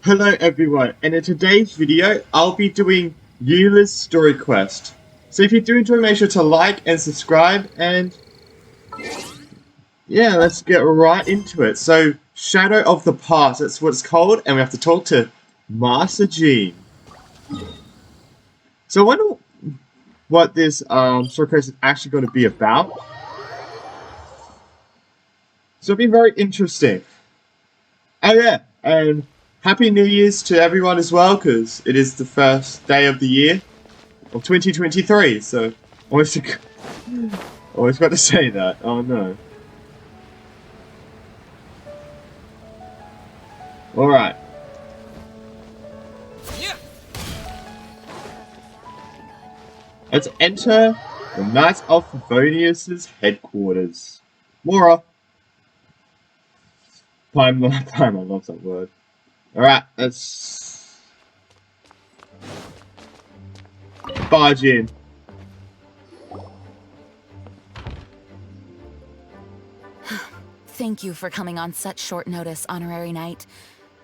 Hello everyone, and in today's video, I'll be doing Eula's Story Quest. So if you do enjoy, make sure to like and subscribe, and yeah, let's get right into it. So, Shadow of the Past, that's what it's called, and we have to talk to Master Gene. So I wonder what this Story Quest is actually going to be about. So it'll be very interesting. Oh yeah, and Happy New Year's to everyone as well, because it is the first day of the year. Of 2023, so always always got to say that. Oh no. Alright. Let's enter the Knights of Favonius' headquarters. Mora. Time, I love that word. Alright, let's barge in. Thank you for coming on such short notice, Honorary Knight.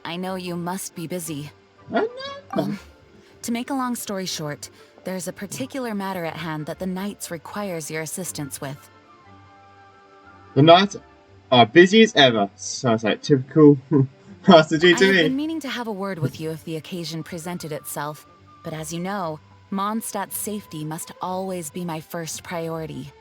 I know you must be busy. Well, To make a long story short, there's a particular matter at hand that the Knights requires your assistance with. the Knights are busy as ever. Sounds like typical Master G I to have me. been meaning to have a word with you if the occasion presented itself, but as you know, Mondstadt's safety must always be my first priority.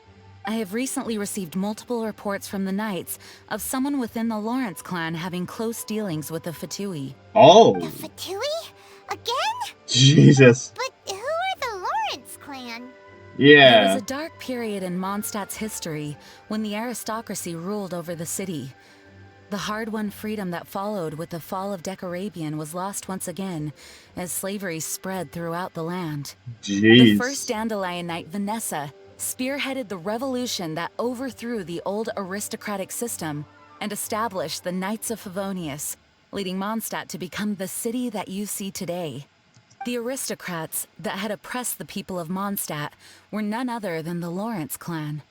I have recently received multiple reports from the Knights of someone within the Lawrence clan having close dealings with the Fatui. Oh, The Fatui? Again? Jesus. But who are the Lawrence clan? There was Yeah. a dark period in Mondstadt's history when the aristocracy ruled over the city. The hard-won freedom that followed with the fall of Decarabian was lost once again, as slavery spread throughout the land. The first Jeez. Dandelion Knight, Vanessa, spearheaded the revolution that overthrew the old aristocratic system and established the Knights of Favonius, leading Mondstadt to become the city that you see today. The aristocrats that had oppressed the people of Mondstadt were none other than the Lawrence clan.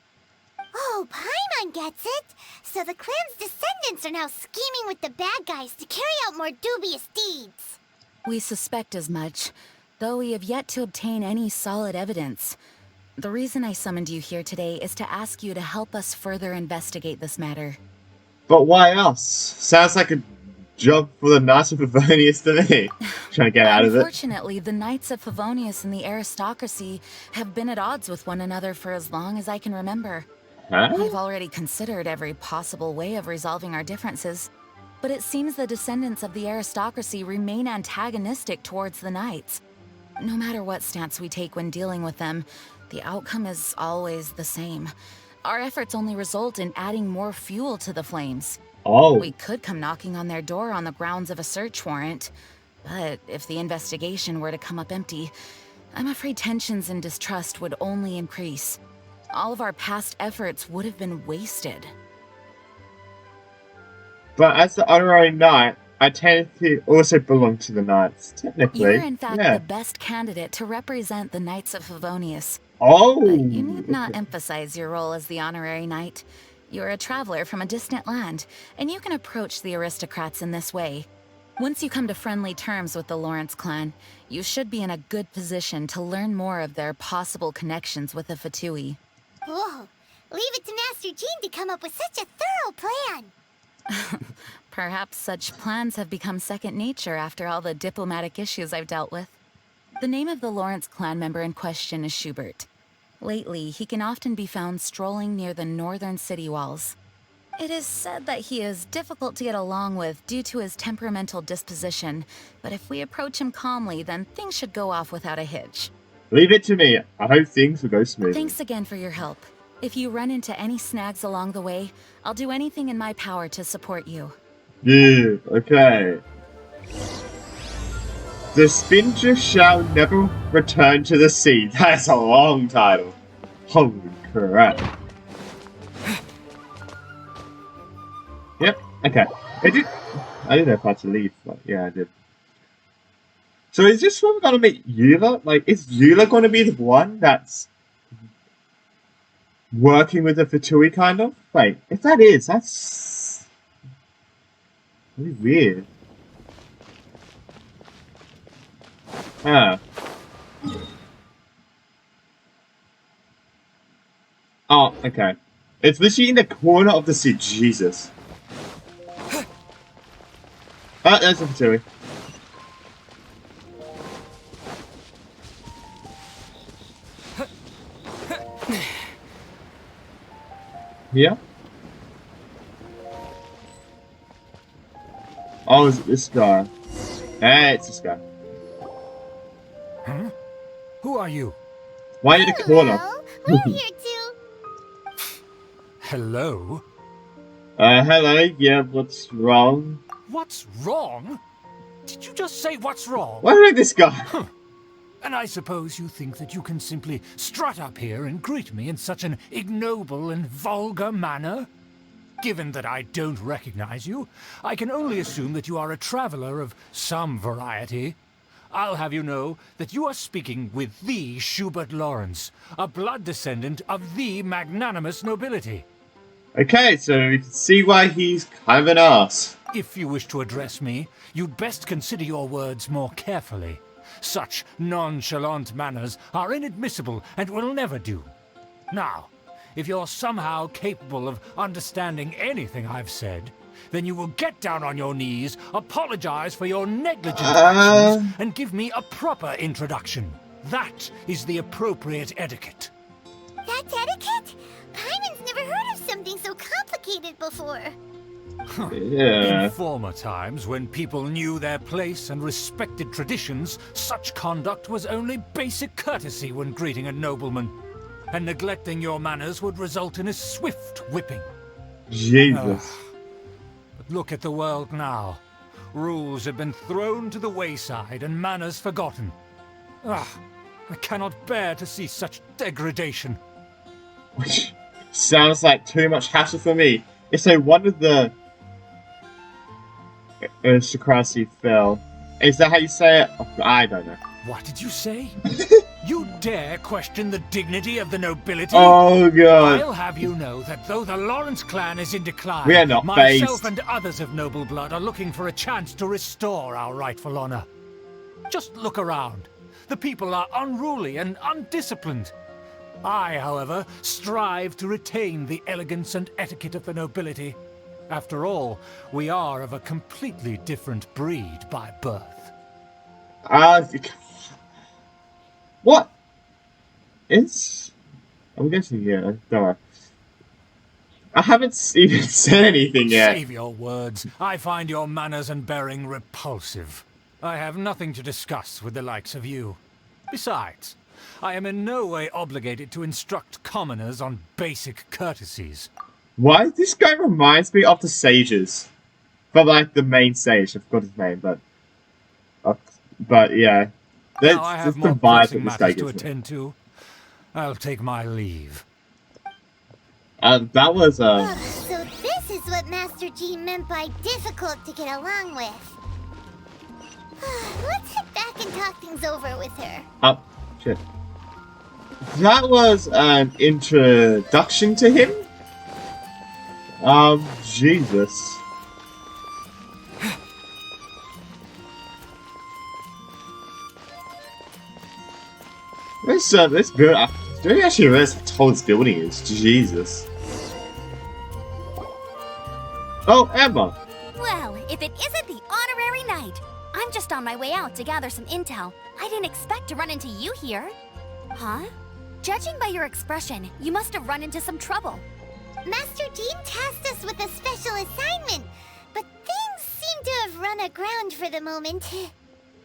Oh, Paimon gets it! So the clan's descendants are now scheming with the bad guys to carry out more dubious deeds. We suspect as much, though we have yet to obtain any solid evidence. The reason I summoned you here today is to ask you to help us further investigate this matter. But why us? Sounds like a job for the Knights of Favonius to me. Trying to get out of it. Unfortunately, the Knights of Favonius and the aristocracy have been at odds with one another for as long as I can remember. Huh? I've already considered every possible way of resolving our differences, but it seems the descendants of the aristocracy remain antagonistic towards the Knights. No matter what stance we take when dealing with them, the outcome is always the same. Our efforts only result in adding more fuel to the flames. Oh. We could come knocking on their door on the grounds of a search warrant, but if the investigation were to come up empty, I'm afraid tensions and distrust would only increase. All of our past efforts would have been wasted. But as the honorary knight, I tend to also belong to the knights, technically. You're in fact Yeah. the best candidate to represent the Knights of Favonius. Oh. But you need not emphasize your role as the honorary knight. You're a traveler from a distant land, and you can approach the aristocrats in this way. Once you come to friendly terms with the Lawrence clan, you should be in a good position to learn more of their possible connections with the Fatui. Whoa, leave it to Master Gene to come up with such a thorough plan. Perhaps such plans have become second nature after all the diplomatic issues I've dealt with. The name of the Lawrence clan member in question is Schubert. Lately, he can often be found strolling near the northern city walls. It is said that he is difficult to get along with due to his temperamental disposition, but if we approach him calmly, then things should go off without a hitch. Leave it to me. I hope things will go smoothly. Thanks again for your help. If you run into any snags along the way, I'll do anything in my power to support you. Yeah, okay. The Spinster shall never return to the sea. That's a long title. Holy crap. Yep, okay. I didn't know if I had to leave, but yeah, I did. So is this one gonna meet Eula? Like, is Eula gonna be the one that's working with the Fatui, kind of? Wait, if that is, that's really weird. Huh. Oh, okay. It's literally in the corner of the sea. Jesus. Oh, there's a Fatui. Yeah? Oh, is it this guy? Hey, it's this guy. Huh? Who are you? Why in the corner? Hello, we're here too. Hello? Hello, yeah, what's wrong? What's wrong? Did you just say what's wrong? Why did this guy? Huh. And I suppose you think that you can simply strut up here and greet me in such an ignoble and vulgar manner? Given that I don't recognize you, I can only assume that you are a traveler of some variety. I'll have you know that you are speaking with the Schubert Lawrence, a blood descendant of the magnanimous nobility. Okay, so you can see why he's kind of an ass. If you wish to address me, you'd best consider your words more carefully. Such nonchalant manners are inadmissible and will never do. Now, if you're somehow capable of understanding anything I've said, then you will get down on your knees, apologize for your negligent actions, and give me a proper introduction. That is the appropriate etiquette. That's etiquette? Paimon's never heard of something so complicated before. Yeah. In former times, when people knew their place and respected traditions, such conduct was only basic courtesy when greeting a nobleman. And neglecting your manners would result in a swift whipping. Jesus. But look at the world now. Rules have been thrown to the wayside and manners forgotten. I cannot bear to see such degradation. Which sounds like too much hassle for me. If so, one of the aristocracy fell. Is that how you say it? I don't know. What did you say? You dare question the dignity of the nobility? Oh god. I'll have you know that though the Lawrence clan is in decline, We are not myself based. and others of noble blood are looking for a chance to restore our rightful honor. Just look around. The people are unruly and undisciplined. I, however, strive to retain the elegance and etiquette of the nobility. After all, we are of a completely different breed by birth. What? It's... I'm guessing, yeah, don't worry. I haven't even said anything yet. Save your words. I find your manners and bearing repulsive. I have nothing to discuss with the likes of you. Besides, I am in no way obligated to instruct commoners on basic courtesies. Why? This guy reminds me of the sages. From, like, the main sage. I forgot his name, but yeah. Now I have the more vibe pressing that this guy matters to gives me. attend to. I'll take my leave. That was, So this is what Master G meant by difficult to get along with. Let's head back and talk things over with her. oh, shit. That was an introduction to him? Jesus. This building, do you actually realize how tall this building is? Jesus. Oh, Emma! Well, if it isn't the honorary knight. I'm just on my way out to gather some intel. I didn't expect to run into you here. Huh? Judging by your expression, you must have run into some trouble. Master Jean tasked us with a special assignment, but things seem to have run aground for the moment.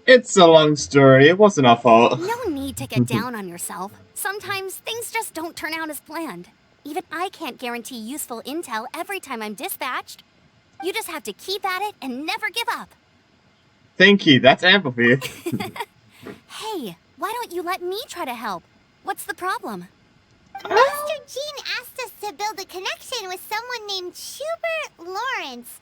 It's a long story, it wasn't our fault. No need to get down on yourself. Sometimes things just don't turn out as planned. Even I can't guarantee useful intel every time I'm dispatched. You just have to keep at it and never give up. Thank you, that's Amber for you. Hey, why don't you let me try to help? What's the problem? Master Jean asked us to build a connection with someone named Schubert Lawrence.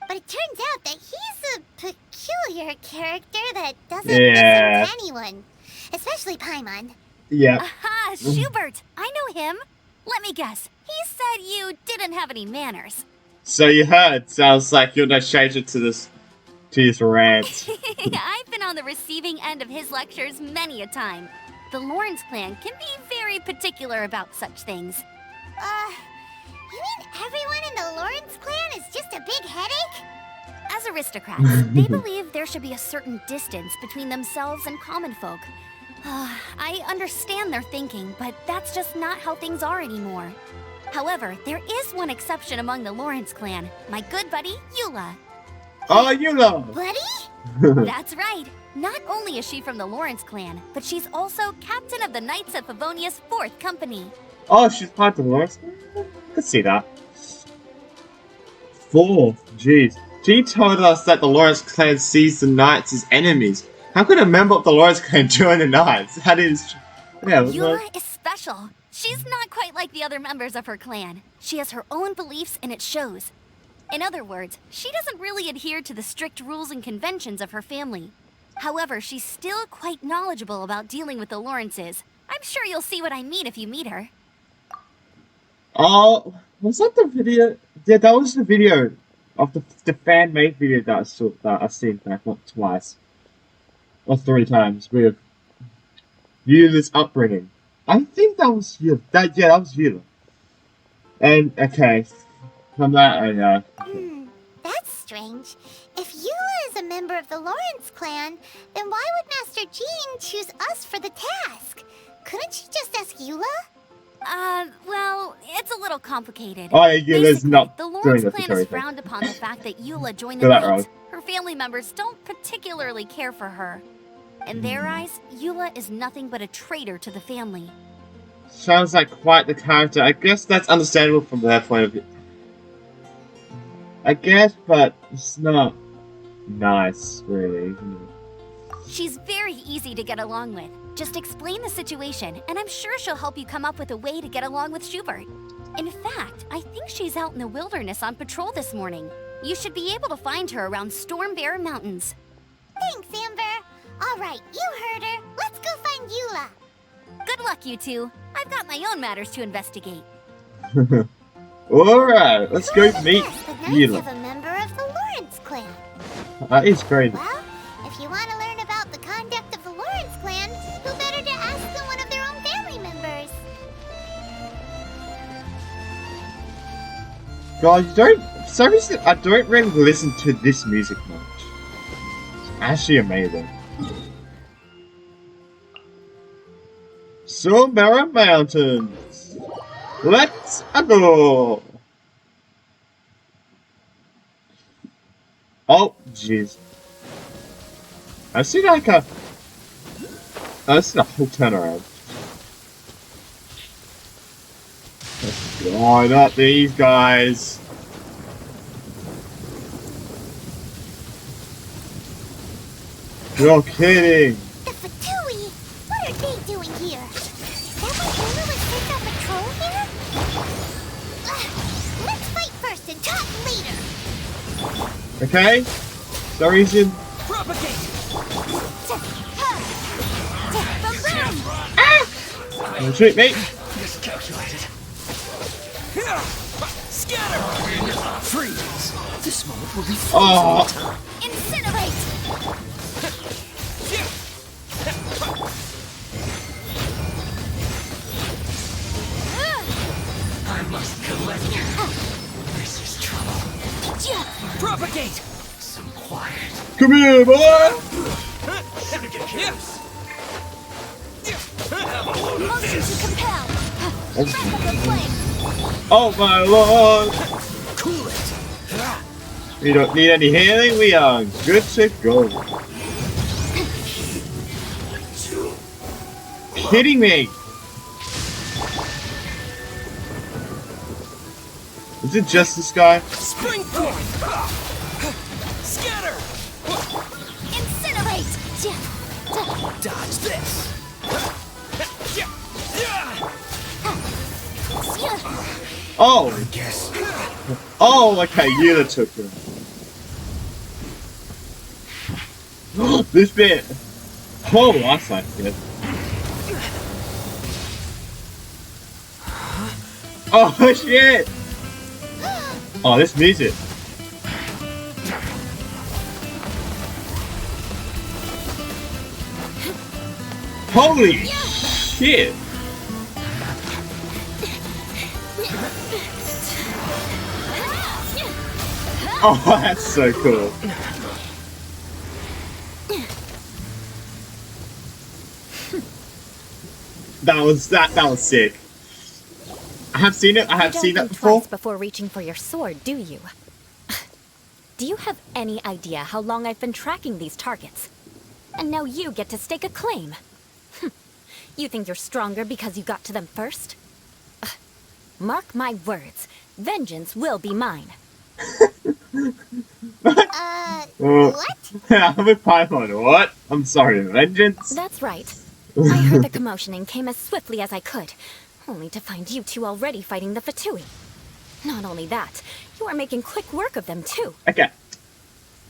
But it turns out that he's a peculiar character that doesn't listen to anyone. Especially Paimon. Yeah. Aha, Schubert! I know him. Let me guess. He said you didn't have any manners. So you heard, sounds like you're no stranger to this rant. I've been on the receiving end of his lectures many a time. The Lawrence clan can be very particular about such things. You mean everyone in the Lawrence clan is just a big headache? As aristocrats, they believe there should be a certain distance between themselves and common folk. I understand their thinking, but that's just not how things are anymore. However, there is one exception among the Lawrence clan, my good buddy, Eula. Oh, Eula! Buddy? That's right. Not only is she from the Lawrence clan, but she's also captain of the Knights of Favonia's 4th company. Oh, she's part of the Lawrence. I could see that. 4. Jeez. She told us that the Lawrence clan sees the Knights as enemies. How could a member of the Lawrence clan join the Knights? That is... Yeah, Eula is special. She's not quite like the other members of her clan. She has her own beliefs and it shows. In other words, she doesn't really adhere to the strict rules and conventions of her family. However, she's still quite knowledgeable about dealing with the Lawrences. I'm sure you'll see what I mean if you meet her. Oh, was that the video? Yeah, that was the video of the fan-made video that I saw, that I've seen back twice. Or 3 times with Eula's upbringing. I think that was Eula. That was Eula. And, okay. From that, I know. That's strange. If Eula is a member of the Lawrence clan, then why would Master Jean choose us for the task? Couldn't she just ask Eula? Well, it's a little complicated. Oh, yeah, Eula's Basically, not the doing Lawrence the clan tutorial is thing. frowned upon the fact that Eula joined Got the that Knights. wrong. Her family members don't particularly care for her. In their eyes, Eula is nothing but a traitor to the family. Sounds like quite the character. I guess that's understandable from their point of view. I guess, but it's not nice, really. She's very easy to get along with. Just explain the situation, and I'm sure she'll help you come up with a way to get along with Schubert. In fact, I think she's out in the wilderness on patrol this morning. You should be able to find her around Stormbear Mountains. Thanks, Amber. All right, you heard her. Let's go find Eula. Good luck, you two. I've got my own matters to investigate. Alright, let's go meet Yes, the Knights Eula. have a member of the Lawrence clan. That is very... Well, if you want to learn about the conduct of the Lawrence clan, who better to ask than one of their own family members? God, you don't... For some reason, I don't really listen to this music much. It's actually amazing. Stormbear Mountains. Let's go. Oh, jeez. I see like a... I see a whole turnaround. Oh, not these guys. You're kidding. The Fatui! What are they doing here? Is that why Eula was sent on patrol here? Let's fight first and talk later. Okay? No reason. Don't shoot me. Miscalculated. Scatter! Freeze! This moment will be Oh. Incinerate! I must collect you. This is trouble. Propagate! Some quiet. Come here, boy. Should get close. Motion to compel! Rapid flame! Oh my lord. Cool it. We don't need any healing. We are good to go. Kidding me? Is it just this guy? Spring forth! Scatter! Incinerate! Dodge this! Oh. I guess. Oh, okay. Eula took him. This bit. Oh, that's like good. Oh shit! Oh, this music. Holy shit! Oh, that's so cool. That was sick. I have seen it. I have seen that before. Twice before reaching for your sword, do you? Do you have any idea how long I've been tracking these targets? And now you get to stake a claim. You think you're stronger because you got to them first? Mark my words, vengeance will be mine. What? I'm a Paimon, what? I'm sorry, vengeance? That's right. I heard the commotion and came as swiftly as I could, only to find you two already fighting the Fatui. Not only that, you are making quick work of them too.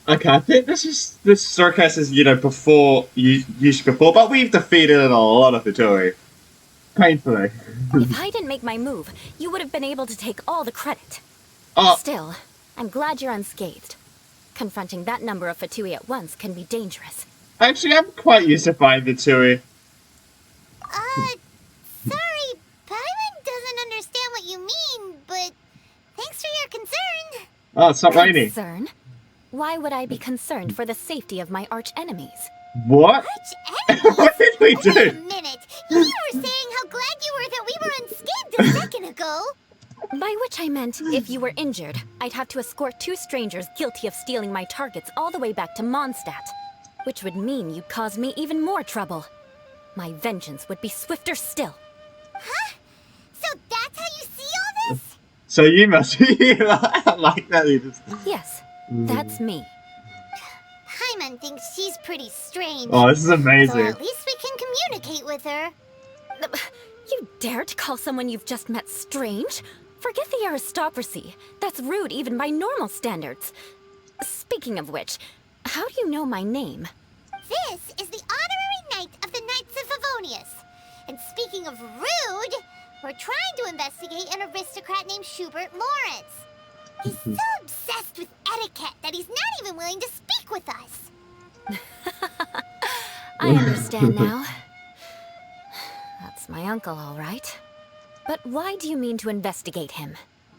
Okay, I think this Storycast is, before, used before, but we've defeated a lot of Fatui. Painfully. If I didn't make my move, you would have been able to take all the credit. Still, I'm glad you're unscathed. Confronting that number of Fatui at once can be dangerous. Actually, I'm quite used to fighting Fatui. Sorry, Paimon doesn't understand what you mean, but thanks for your concern. Oh, it's not raining. Concern? Why would I be concerned for the safety of my arch enemies? What? Arch enemies? What did we do? Wait a minute. You were saying how glad you were that we were unscathed a second ago. By which I meant, if you were injured, I'd have to escort two strangers guilty of stealing my targets all the way back to Mondstadt. Which would mean you'd cause me even more trouble. My vengeance would be swifter still. Huh? So that's how you see all this? So you must be like that. You just... Yes, that's me. Paimon thinks she's pretty strange. Oh, this is amazing. So at least we can communicate with her. You dare to call someone you've just met strange? Forget the aristocracy. That's rude even by normal standards. Speaking of which, how do you know my name? This is the honorary knight of the Knights of Favonius. And speaking of rude, we're trying to investigate an aristocrat named Schubert Lawrence. He's so obsessed with etiquette that he's not even willing to speak with us. I understand now. That's my uncle, all right. But why do you mean to investigate him?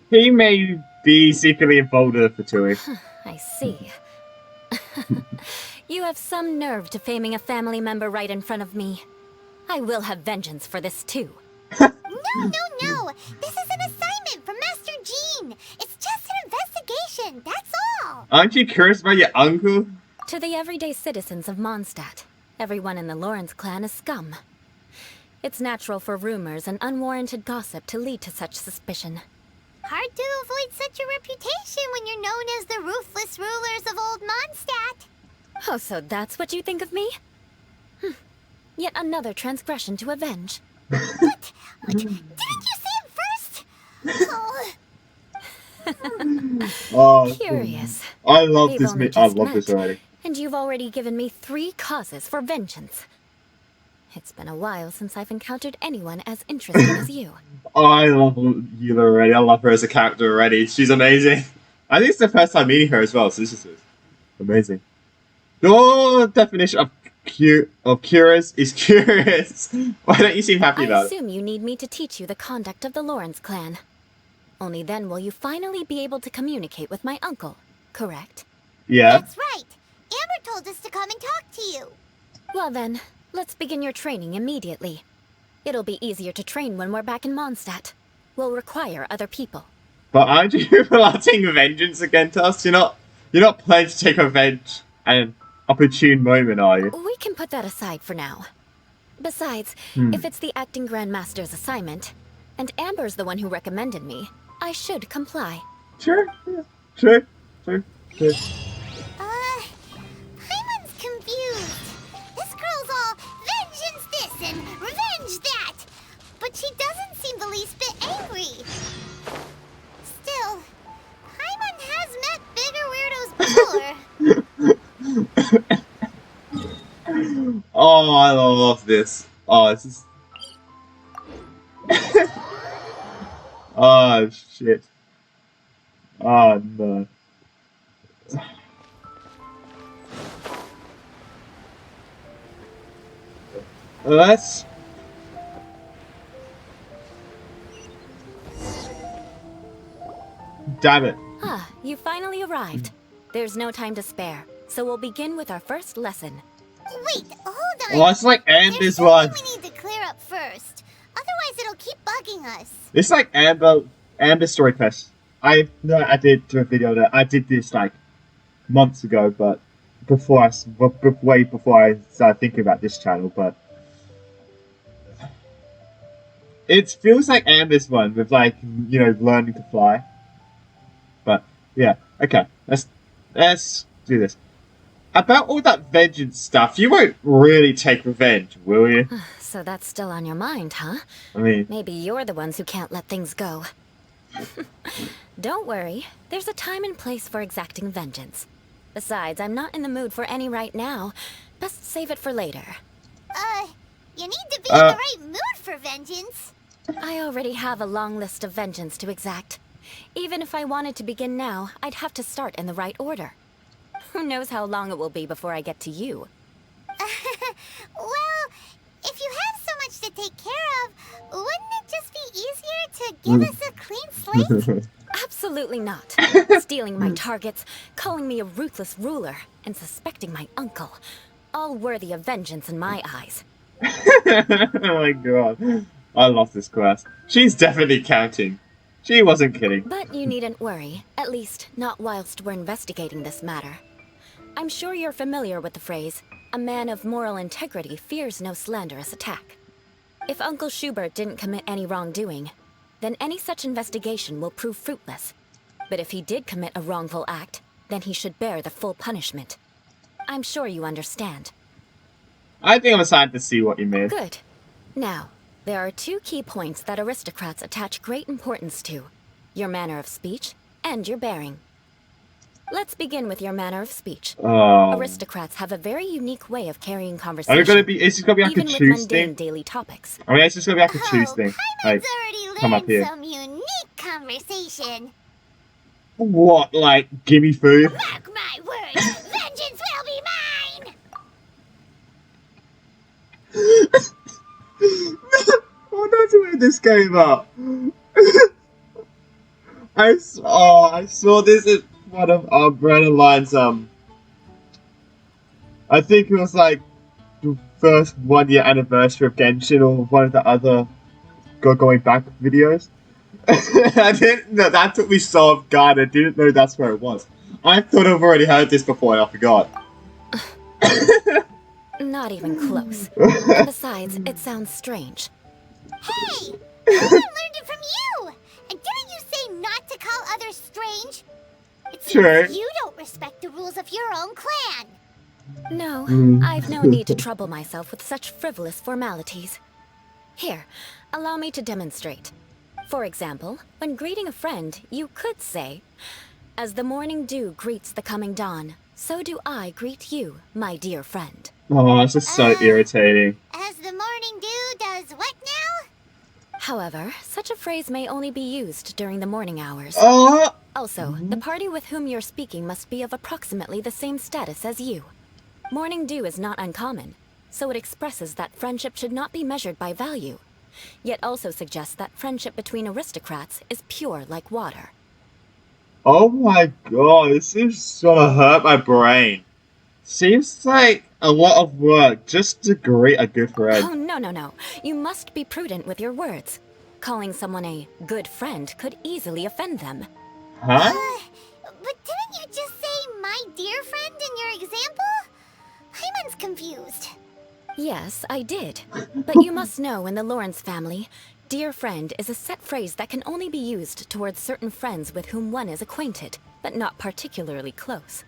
He may be secretly involved with the Fatui. I see. You have some nerve to faming a family member right in front of me. I will have vengeance for this too. No. This is an assignment from Master Jean. It's just an investigation, that's all. Aren't you curious about your uncle? To the everyday citizens of Mondstadt, everyone in the Lawrence clan is scum. It's natural for rumors and unwarranted gossip to lead to such suspicion. Hard to avoid such a reputation when you're known as the ruthless rulers of Old Mondstadt. Oh, so that's what you think of me? Yet another transgression to avenge. What? Didn't you say it first? Oh, Curious. I love We've this. only I just love this met, already. And you've already given me 3 causes for vengeance. It's been a while since I've encountered anyone as interesting as you. Oh, I love Eula already. I love her as a character already. She's amazing. I think it's the first time meeting her as well, so this is amazing. Your definition of curious is curious. Why don't you seem happy about I assume you need me to teach you the conduct of the Lawrence clan. Only then will you finally be able to communicate with my uncle, correct? it? Yeah. That's right. Amber told us to come and talk to you. Well then, let's begin your training immediately. It'll be easier to train when we're back in Mondstadt. We'll require other people. But aren't you plotting vengeance against us? You're not planning to take revenge at an opportune moment, are you? We can put that aside for now. Besides, if it's the acting Grandmaster's assignment, and Amber's the one who recommended me, I should comply. Sure. Yeah. Sure. Paimon's confused. This girl's all vengeance this and revenge that. But she doesn't seem the least bit angry. Still, Paimon has met bigger weirdos before. Oh, I love this. Oh, this is... oh, shit. Oh, no. Let's... Damn it. Ah, you finally arrived. There's no time to spare, so we'll begin with our first lesson. Wait, hold on. Oh, it's like Amber's There's one. something we need to clear up first. Otherwise, it'll keep bugging us. It's like Amber Story Quest. I did do a video that I did this like months ago, but way before I started thinking about this channel. But it feels like Amber's one with like learning to fly. But yeah, okay, let's do this. About all that vengeance stuff, you won't really take revenge, will you? So that's still on your mind, huh? I mean, Maybe you're the ones who can't let things go. Don't worry, there's a time and place for exacting vengeance. Besides, I'm not in the mood for any right now. Best save it for later. You need to be in the right mood for vengeance. I already have a long list of vengeance to exact. Even if I wanted to begin now, I'd have to start in the right order. Who knows how long it will be before I get to you? Well, if you have so much to take care of, wouldn't it just be easier to give us a clean slate? Absolutely not. Stealing my targets, calling me a ruthless ruler, and suspecting my uncle. All worthy of vengeance in my eyes. oh my god. I lost this class. She's definitely counting. She wasn't kidding. But you needn't worry, at least not whilst we're investigating this matter. I'm sure you're familiar with the phrase, a man of moral integrity fears no slanderous attack. If Uncle Schubert didn't commit any wrongdoing, then any such investigation will prove fruitless. But if he did commit a wrongful act, then he should bear the full punishment. I'm sure you understand. I think I'm excited to see what you mean. Good. Now, there are two key points that aristocrats attach great importance to. Your manner of speech and your bearing. Let's begin with your manner of speech. Aristocrats have a very unique way of carrying conversation. It's just gonna be like even a with choose mundane thing. daily topics. I mean, it's just gonna be like a choose thing. Like, Paimon's already come up learned here. some unique conversation. What? Like, gimme food? Mark my words, vengeance will be mine! Oh, that's where this came up. I saw this at one of Brandon Lyon's, I think it was like the first 1 year anniversary of Genshin or one of the other going back videos. I didn't know, that took me so off guard. I didn't know that's where it was. I thought I've already heard this before and I forgot. Not even close. And besides, it sounds strange. Hey! I learned it from you! And didn't you say not to call others strange? It seems Sure. you don't respect the rules of your own clan. No, I've no need to trouble myself with such frivolous formalities. Here, allow me to demonstrate. For example, when greeting a friend, you could say, "As the morning dew greets the coming dawn, so do I greet you, my dear friend." Oh, this is so irritating. As the morning dew does what now? However, such a phrase may only be used during the morning hours. Oh! Also, the party with whom you're speaking must be of approximately the same status as you. Morning dew is not uncommon, so it expresses that friendship should not be measured by value, yet also suggests that friendship between aristocrats is pure like water. Oh my god, this is gonna hurt my brain. Seems like a lot of work just to greet a good friend. Oh, no. You must be prudent with your words. Calling someone a good friend could easily offend them. Huh? But didn't you just say my dear friend in your example? Paimon's confused. Yes, I did. But you must know in the Lawrence family, dear friend is a set phrase that can only be used towards certain friends with whom one is acquainted, but not particularly close.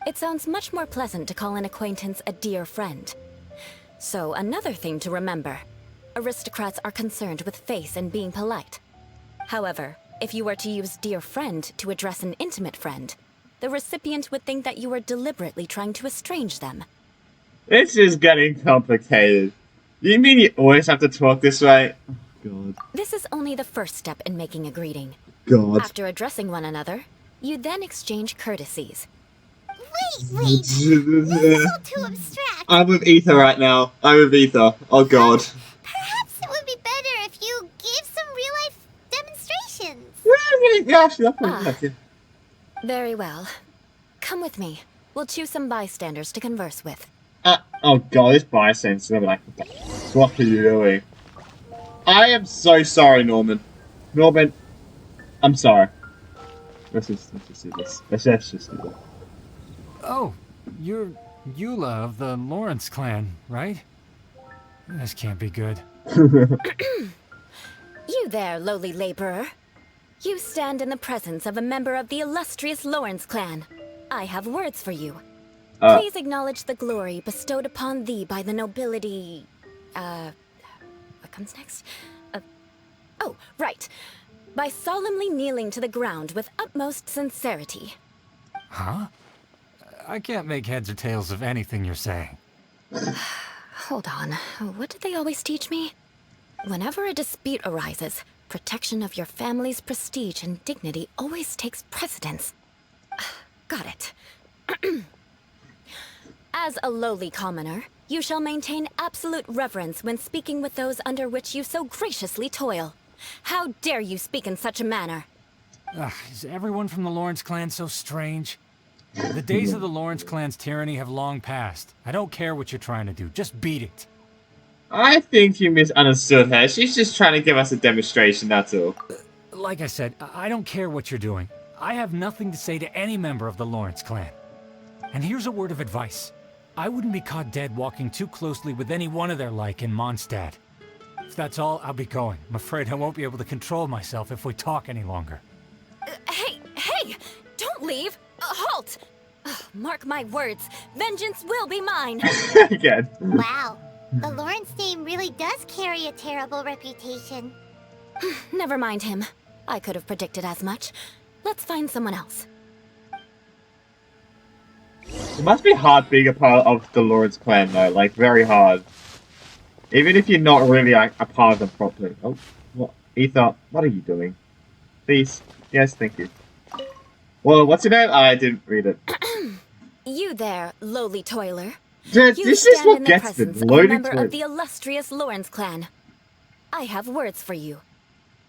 It sounds much more pleasant to call an acquaintance a dear friend. So, another thing to remember. Aristocrats are concerned with face and being polite. However, if you were to use dear friend to address an intimate friend, the recipient would think that you were deliberately trying to estrange them. This is getting complicated. You mean you always have to talk this way? Oh, God. This is only the first step in making a greeting. God. After addressing one another, you then exchange courtesies. Wait. This is all too abstract. I'm with Ether right now. I'm with Ether. Oh god. Perhaps it would be better if you gave some real-life demonstrations. Yeah, actually, that's pretty nice, yeah. Very well. Come with me. We'll choose some bystanders to converse with. Oh god, this bystanders are like, what are you doing? I am so sorry, Norman. Norman, I'm sorry. Let's just do this. Let's just do this. Oh, you're Eula of the Lawrence clan, right? This can't be good. You there, lowly laborer. You stand in the presence of a member of the illustrious Lawrence clan. I have words for you. Please acknowledge the glory bestowed upon thee by the nobility... What comes next? Oh, right. By solemnly kneeling to the ground with utmost sincerity. Huh? I can't make heads or tails of anything you're saying. Hold on. What did they always teach me? Whenever a dispute arises, protection of your family's prestige and dignity always takes precedence. Got it. As a lowly commoner, you shall maintain absolute reverence when speaking with those under which you so graciously toil. How dare you speak in such a manner? Is everyone from the Lawrence clan so strange? The days of the Lawrence clan's tyranny have long passed. I don't care what you're trying to do, just beat it. I think you misunderstood her. She's just trying to give us a demonstration, that's all. Like I said, I don't care what you're doing. I have nothing to say to any member of the Lawrence clan. And here's a word of advice. I wouldn't be caught dead walking too closely with any one of their like in Mondstadt. If that's all, I'll be going. I'm afraid I won't be able to control myself if we talk any longer. Hey! Don't leave! Halt! Mark my words, vengeance will be mine! Again. Wow. The Lawrence name really does carry a terrible reputation. Never mind him. I could have predicted as much. Let's find someone else. It must be hard being a part of the Lawrence clan, though. Like, very hard. Even if you're not really a part of them properly. Oh, what? Ether, what are you doing? Please. Yes, thank you. Well, what's your name? I didn't read it. You there, lowly toiler. Dude, You this is stand what in the gets the presence of a loaded member toilet. of the illustrious Lawrence clan. I have words for you.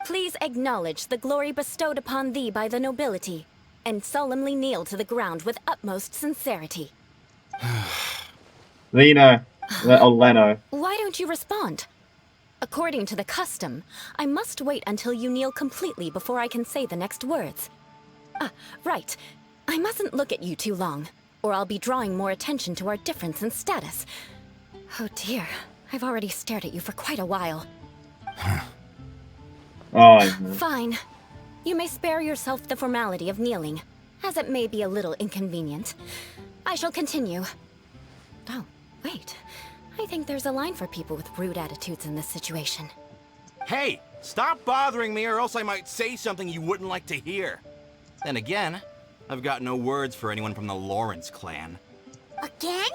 Please acknowledge the glory bestowed upon thee by the nobility, and solemnly kneel to the ground with utmost sincerity. Leno. Or Leno. Why don't you respond? According to the custom, I must wait until you kneel completely before I can say the next words. Right. I mustn't look at you too long, or I'll be drawing more attention to our difference in status. Oh dear, I've already stared at you for quite a while. Oh, Fine. You may spare yourself the formality of kneeling, as it may be a little inconvenient. I shall continue. Oh, wait. I think there's a line for people with rude attitudes in this situation. Hey, stop bothering me or else I might say something you wouldn't like to hear. Then again, I've got no words for anyone from the Lawrence clan. Again?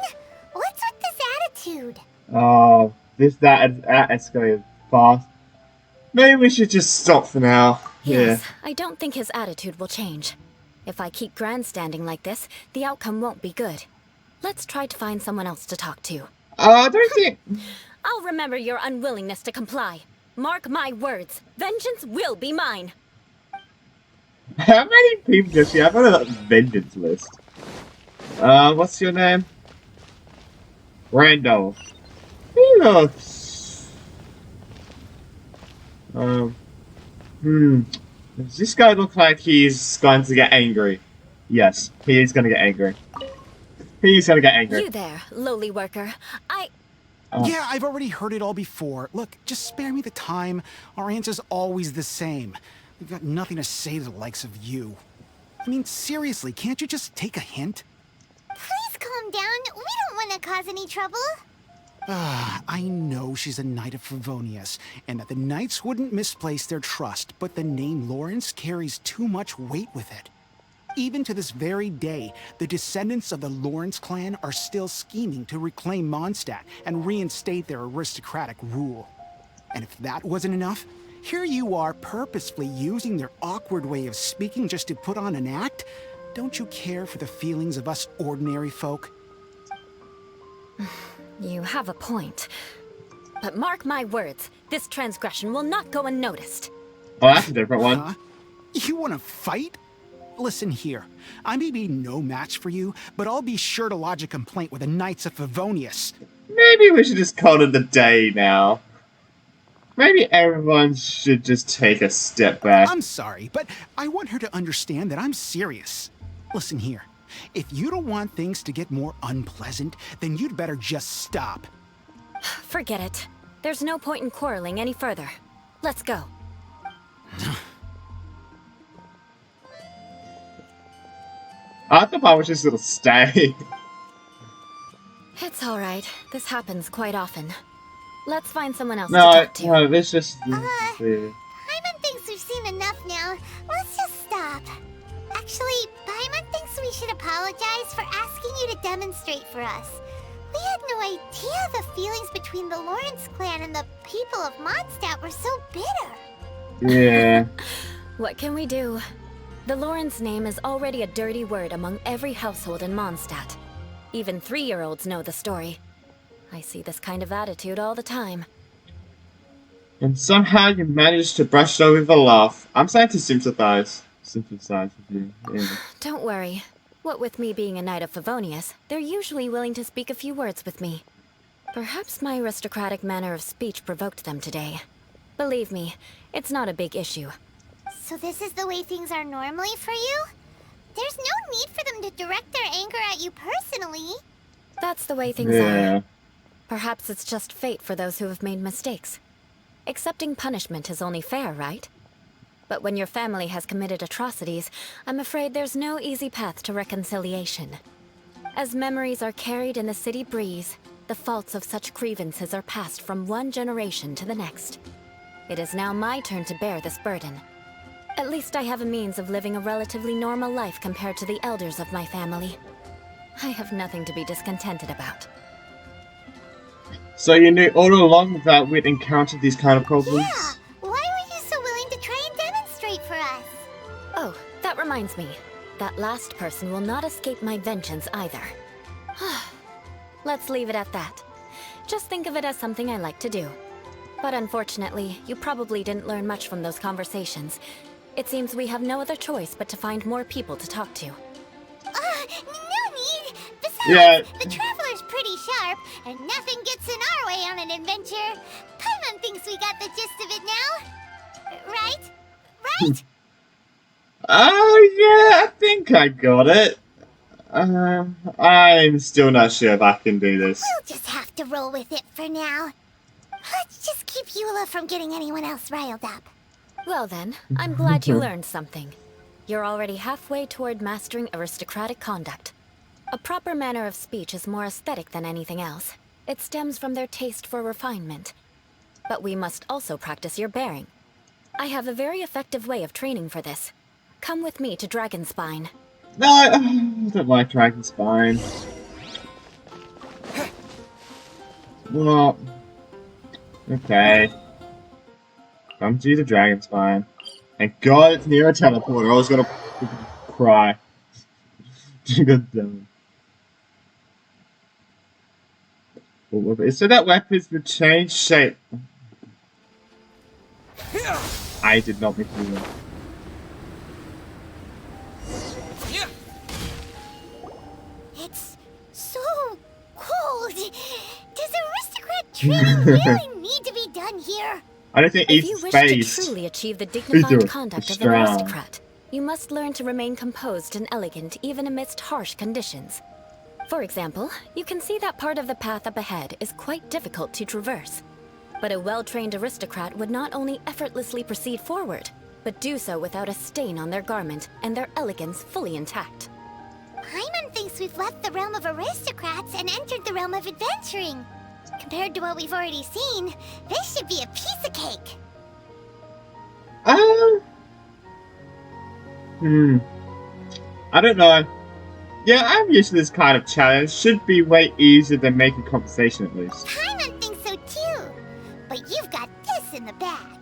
What's with this attitude? oh, that escalated fast. Maybe we should just stop for now. Yes, I don't think his attitude will change. If I keep grandstanding like this, the outcome won't be good. Let's try to find someone else to talk to. I don't think... I'll remember your unwillingness to comply. Mark my words, vengeance will be mine. How many people does she have on a vengeance list? What's your name? Randolph. He looks... Does this guy look like he's going to get angry? Yes, he is going to get angry. He's going to get angry. You there, lowly worker. Yeah, I've already heard it all before. Look, just spare me the time. Our answer's always the same. We've got nothing to say to the likes of you. I mean, seriously, can't you just take a hint? Please calm down. We don't want to cause any trouble. I know she's a knight of Favonius, and that the knights wouldn't misplace their trust, but the name Lawrence carries too much weight with it. Even to this very day, the descendants of the Lawrence clan are still scheming to reclaim Mondstadt and reinstate their aristocratic rule. And if that wasn't enough, here you are purposefully using their awkward way of speaking just to put on an act? don't you care for the feelings of us ordinary folk? You have a point. But mark my words, this transgression will not go unnoticed. Oh, that's a different one. Huh? You want to fight? Listen here, I may be no match for you, but I'll be sure to lodge a complaint with the Knights of Favonius. Maybe we should just call it a day now. Maybe everyone should just take a step back. I'm sorry, but I want her to understand that I'm serious. Listen here, if you don't want things to get more unpleasant, then you'd better just stop. Forget it. There's no point in quarreling any further. Let's go. I thought I was just gonna stay. It's alright. This happens quite often. Let's find someone else to No, talk to. no, this just... Paimon thinks we've seen enough now. Let's just stop. Actually, Paimon thinks we should apologize for asking you to demonstrate for us. We had no idea the feelings between the Lawrence clan and the people of Mondstadt were so bitter. Yeah. What can we do? The Lawrence name is already a dirty word among every household in Mondstadt. Even 3-year-olds know the story. I see this kind of attitude all the time. And somehow you managed to brush it over with a laugh. I'm starting to sympathize. Sympathize with you. Yeah. Don't worry. What with me being a Knight of Favonius, they're usually willing to speak a few words with me. Perhaps my aristocratic manner of speech provoked them today. Believe me, it's not a big issue. So this is the way things are normally for you? There's no need for them to direct their anger at you personally. That's the way things are. Perhaps it's just fate for those who have made mistakes. Accepting punishment is only fair, right? But when your family has committed atrocities, I'm afraid there's no easy path to reconciliation. As memories are carried in the city breeze, the faults of such grievances are passed from one generation to the next. It is now my turn to bear this burden. At least I have a means of living a relatively normal life compared to the elders of my family. I have nothing to be discontented about. So you knew all along that we'd encountered these kind of problems? Yeah! Why were you so willing to try and demonstrate for us? Oh, that reminds me. That last person will not escape my vengeance either. Let's leave it at that. Just think of it as something I like to do. But unfortunately, you probably didn't learn much from those conversations. It seems we have no other choice but to find more people to talk to. No need! Besides, Yeah. the Traveler's pretty sharp, and nothing gets in our way on an adventure. Paimon thinks we got the gist of it now. Right? Right? Oh, yeah, I think I got it. I'm still not sure if I can do this. We'll just have to roll with it for now. Let's just keep Eula from getting anyone else riled up. Well then, I'm glad you learned something. You're already halfway toward mastering aristocratic conduct. A proper manner of speech is more aesthetic than anything else. It stems from their taste for refinement. But we must also practice your bearing. I have a very effective way of training for this. Come with me to Dragonspine. No, I don't like Dragonspine. Well, okay. Come to the Dragonspine. Thank God it's near a teleporter. I was gonna cry. God damn it. So that weapons would change shape. I did not make it. It's so cold. Does aristocrat training really need to be done here? I don't think If he's you wish faced. to truly achieve the dignified conduct of an strong. aristocrat, you must learn to remain composed and elegant even amidst harsh conditions. For example, you can see that part of the path up ahead is quite difficult to traverse. But a well-trained aristocrat would not only effortlessly proceed forward, but do so without a stain on their garment and their elegance fully intact. Paimon thinks we've left the realm of aristocrats and entered the realm of adventuring. Compared to what we've already seen, this should be a piece of cake. I don't know. Yeah, I'm used to this kind of challenge. Should be way easier than making conversation at least. Paimon thinks so too. But you've got this in the bag.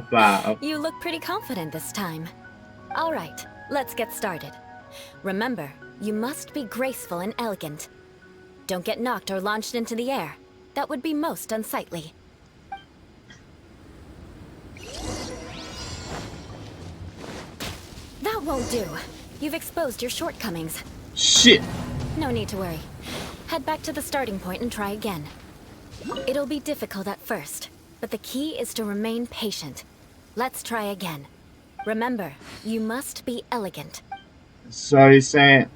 Blah. You look pretty confident this time. All right, Let's get started. Remember, you must be graceful and elegant. Don't get knocked or launched into the air. That would be most unsightly. That won't do. You've exposed your shortcomings. Shit. No need to worry. Head back to the starting point and try again. It'll be difficult at first, but the key is to remain patient. Let's try again. Remember, you must be elegant. So he's saying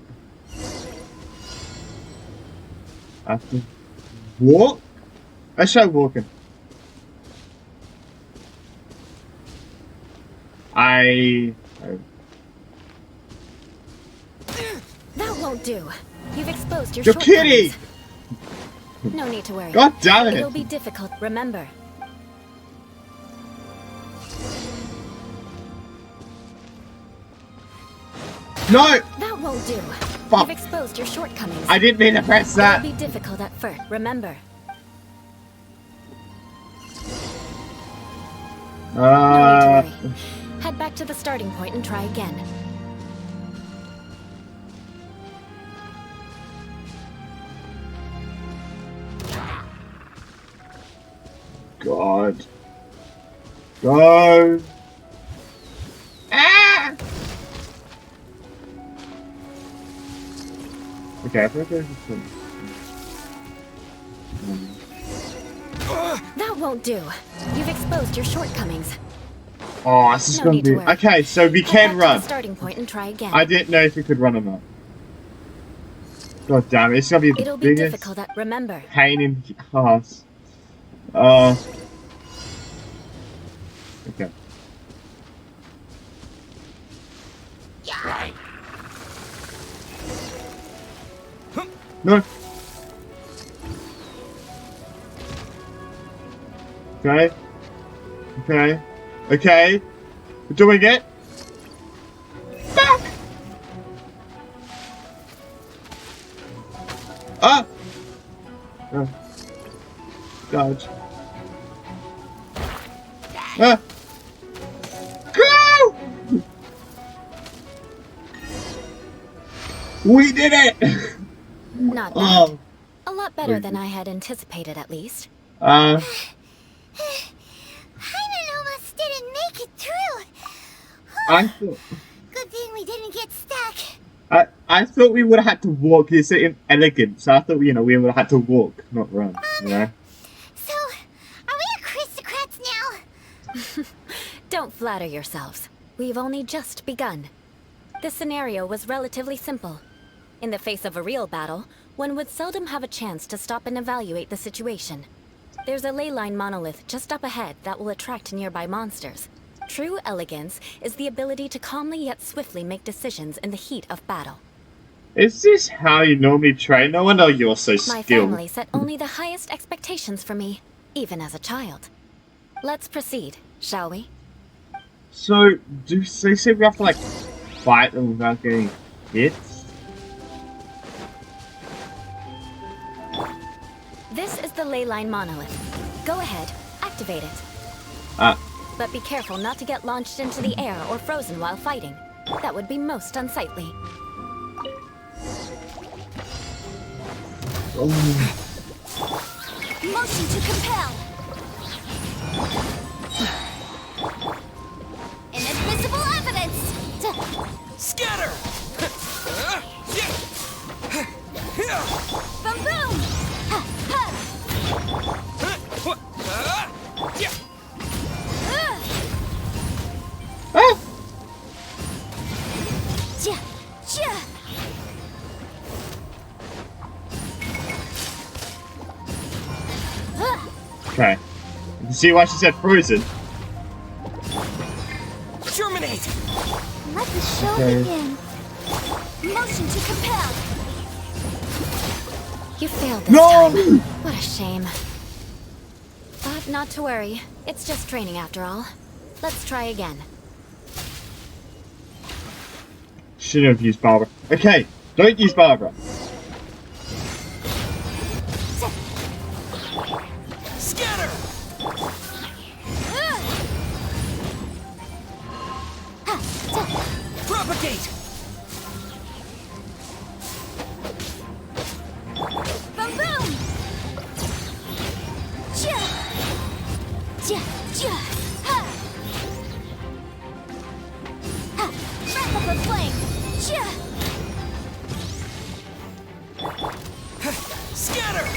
I have to walk? Let's try walking. That won't do. You've exposed your You're shortcomings. kidding! No need to worry. God damn it! It'll be difficult. Remember. No! That won't do. Fuck. You've exposed your shortcomings. I didn't mean to press that. It'll be difficult at first. Remember. No need to worry. Head back to the starting point and try again. God. Go. Ah! Okay, I think there's some. That won't do. You've exposed your shortcomings. Oh, this is No gonna need to be. worry. Okay, so we Head can back to run. the starting point and try again. I didn't know if we could run or not. God damn it, it's gonna be the It'll be biggest difficult at remember. pain in the ass. Okay. No. Okay. Okay. Okay. We're doing it. Back. Ah. Oh. Dodge. Ah. Go! We did it! Not bad. Oh. A lot better than I had anticipated, at least. Paimon almost didn't make it through. I thought Good thing we didn't get stuck. I thought we would have had to walk. You said inelegant, so I thought we would have had to walk, not run. Yeah. So, are we aristocrats now? Don't flatter yourselves. We've only just begun. This scenario was relatively simple. In the face of a real battle, one would seldom have a chance to stop and evaluate the situation. There's a ley line monolith just up ahead that will attract nearby monsters. True elegance is the ability to calmly yet swiftly make decisions in the heat of battle. Is this how you normally train? No wonder you're so My skilled. family set only the highest expectations for me, even as a child. Let's proceed, shall we? So, do they say we have to fight them without getting hit? This is the ley line monolith. Go ahead, activate it. But be careful not to get launched into the air or frozen while fighting. That would be most unsightly. Motion to compel. Inadmissible evidence. Scatter! Boom boom. Ah! Ja, ja. Okay. You can see why she said frozen. Germinate! Let the show Okay. begin. Motion to compel. You failed this No! time. What a shame. But not to worry. It's just training after all. Let's try again. Shouldn't have used Barbara. Okay, don't use Barbara. Scatter! Propagate! Wrap up a flame. Scatter!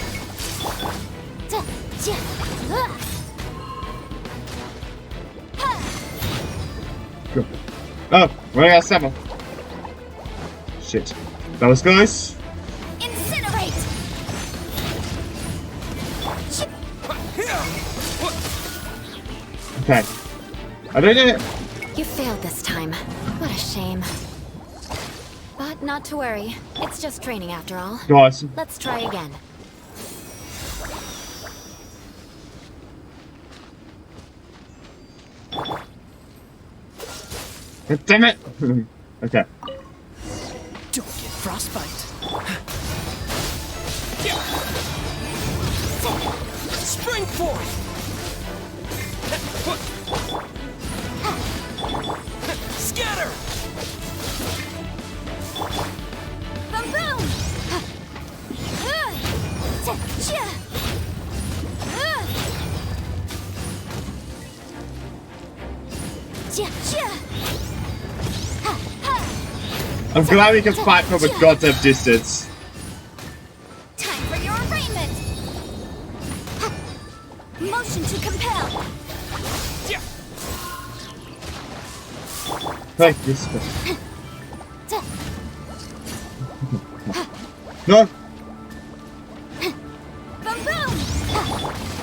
Go. Oh, running out of stamina. Shit. That was close. Incinerate. Okay. I don't know. You failed this time. What a shame. But not to worry. It's just training after all. Guys. Let's try again. Damn it! Okay. Don't get frostbite. Spring forth! Scatter! Boom boom. I'm glad we can fight from a goddamn distance. Time for your arraignment. Motion to compel. Thank you. No! Boom boom.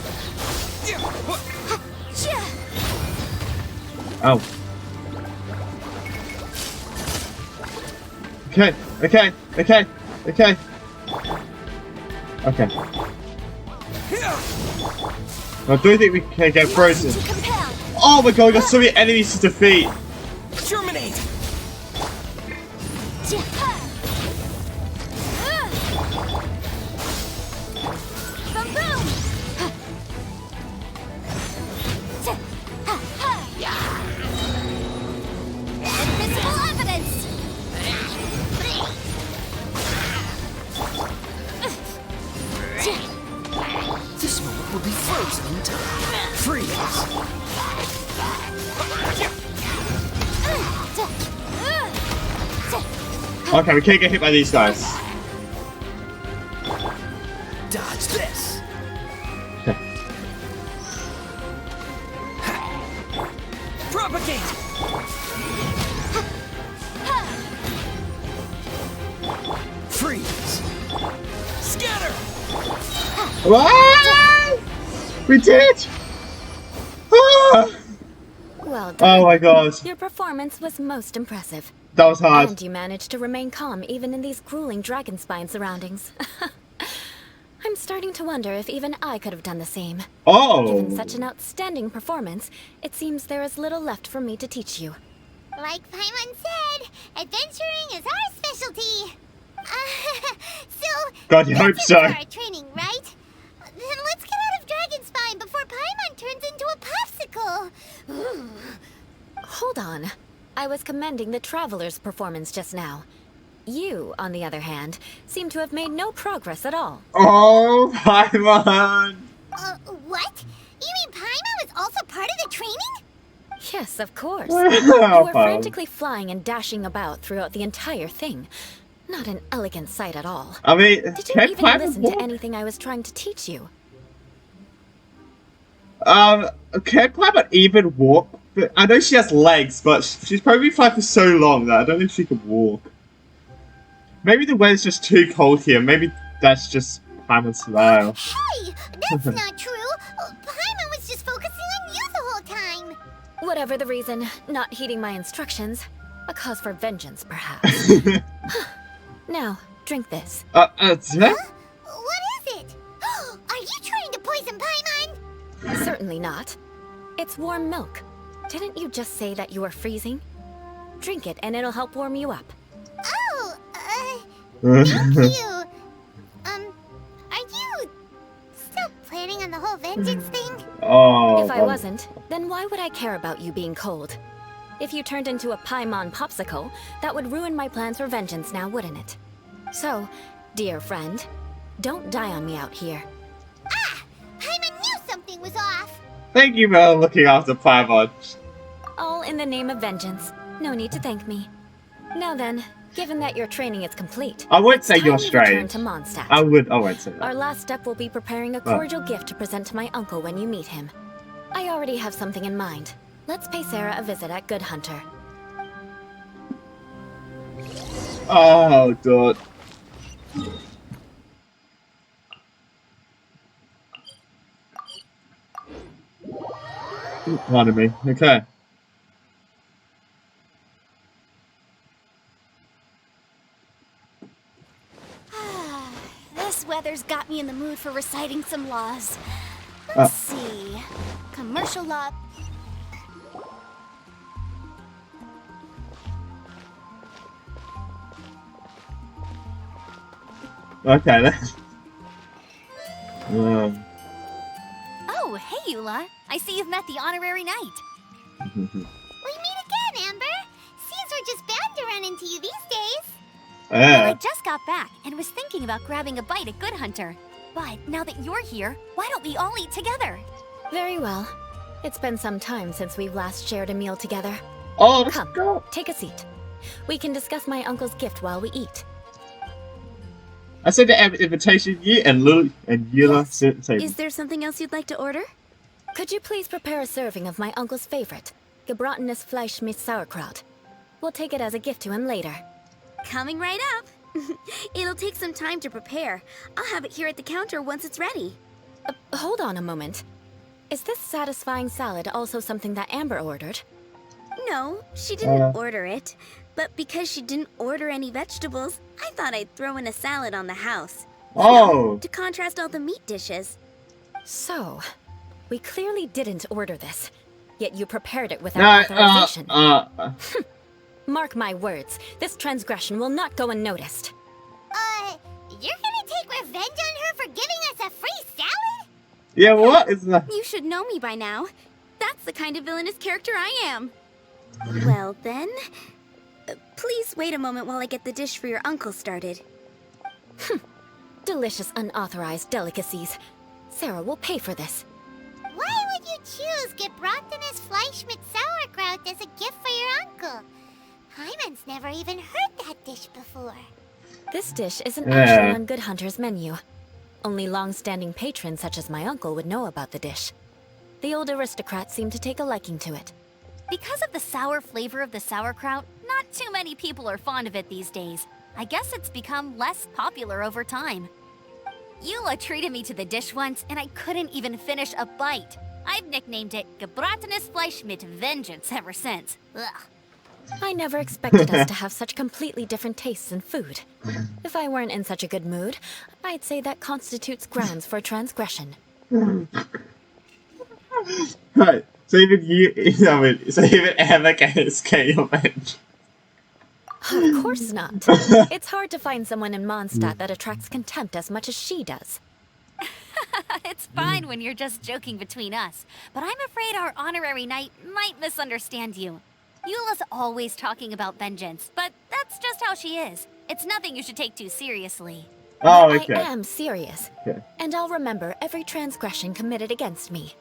Oh. Okay, okay, okay, okay. Okay. I do think we can get frozen. To compel. Oh my god, we got so many enemies to defeat. Germinate! Boom boom. Invisible evidence. This moment will be frozen in time. Freeze! Okay, we can't get hit by these guys. Dodge this! Okay. Propagate! Freeze! Scatter! What? We did it! Ah! Well done. Oh my god, Your performance was most impressive. that was hard. And you managed to remain calm even in these grueling dragon spine surroundings. I'm starting to wonder if even I could have done the same. Given Oh! such an outstanding performance, it seems there is little left for me to teach you. Like Paimon said, adventuring is our specialty. So, God, you that's hope it so. for our training, right? Then let's get out of Dragon Spine before Paimon turns into a popsicle. Hold on. I was commending the Traveler's performance just now. You, on the other hand, seem to have made no progress at all. Oh, Paimon! What? You mean Paimon was also part of the training? Yes, of course. Wow, You were Paimon. frantically flying and dashing about throughout the entire thing. Not an elegant sight at all. I mean, Did you can even Paimon listen walk? to anything I was trying to teach you? Can Paimon even walk? But I know she has legs, but she's probably flying for so long that I don't think she can walk. Maybe the weather's just too cold here. Maybe that's just Paimon's style. Hey, that's not true. Paimon was just focusing on you the whole time. Whatever the reason, not heeding my instructions. A cause for vengeance, perhaps. Now, drink this. What is it? Are you trying to poison Paimon? Certainly not. It's warm milk. Didn't you just say that you were freezing? Drink it and it'll help warm you up. Oh, thank you. Are you still planning on the whole vengeance thing? Oh. If I wasn't, then why would I care about you being cold? If you turned into a Paimon popsicle, that would ruin my plans for vengeance now, wouldn't it? So, dear friend, don't die on me out here. Ah! Paimon knew something was off. Thank you for looking after Paimon. All in the name of vengeance. No need to thank me. Now then, given that your training is complete, I won't it's say time you're we return strange. to Mondstadt. I won't say Our that. last step will be preparing a cordial gift to present to my uncle when you meet him. I already have something in mind. Let's pay Sarah a visit at Good Hunter. Oh, God. Pardon me. Okay. This weather's got me in the mood for reciting some laws. Let's see. Commercial law. Okay, then. Oh, hey, Eula. I see you've met the honorary knight. We meet again, Amber. Seems we're just bound to run into you these days. Well, I Yeah. just got back and was thinking about grabbing a bite at Good Hunter. But now that you're here, why don't we all eat together? Very well. It's been some time since we've last shared a meal together. Oh, let's Come, go. take a seat. We can discuss my uncle's gift while we eat. I sent an invitation you and Lily and Eula sent the table. Is there something else you'd like to order? Could you please prepare a serving of my uncle's favorite, gebratenes Fleisch mit Sauerkraut? We'll take it as a gift to him later. Coming right up. It'll take some time to prepare. I'll have it here at the counter once it's ready. Hold on a moment. Is this satisfying salad also something that Amber ordered? No, she didn't order it. But because she didn't order any vegetables, I thought I'd throw in a salad on the house. Oh. To contrast all the meat dishes. So, we clearly didn't order this, yet you prepared it without No, authorization. Mark my words, this transgression will not go unnoticed. You're gonna take revenge on her for giving us a free salad? Yeah, what is that? You should know me by now. That's the kind of villainous character I am. Well then, please wait a moment while I get the dish for your uncle started. Delicious unauthorized delicacies. Sarah will pay for this. Why would you choose gebratenes Fleisch mit Sauerkraut as a gift for your uncle? Hyman's never even heard that dish before. This dish isn't actually on Good Hunter's menu. Only long-standing patrons such as my uncle would know about the dish. The old aristocrat seemed to take a liking to it. Because of the sour flavor of the sauerkraut, not too many people are fond of it these days. I guess it's become less popular over time. Eula treated me to the dish once, and I couldn't even finish a bite. I've nicknamed it gebratenes Fleisch mit Vengeance ever since. Ugh. I never expected us to have such completely different tastes in food. If I weren't in such a good mood, I'd say that constitutes grounds for transgression. Right. So even so even Emma can escape your bench. Of course not. It's hard to find someone in Mondstadt that attracts contempt as much as she does. It's fine when you're just joking between us, but I'm afraid our honorary knight might misunderstand you. Eula's always talking about vengeance, but that's just how she is. It's nothing you should take too seriously. Oh, okay. I am serious. Okay. And I'll remember every transgression committed against me.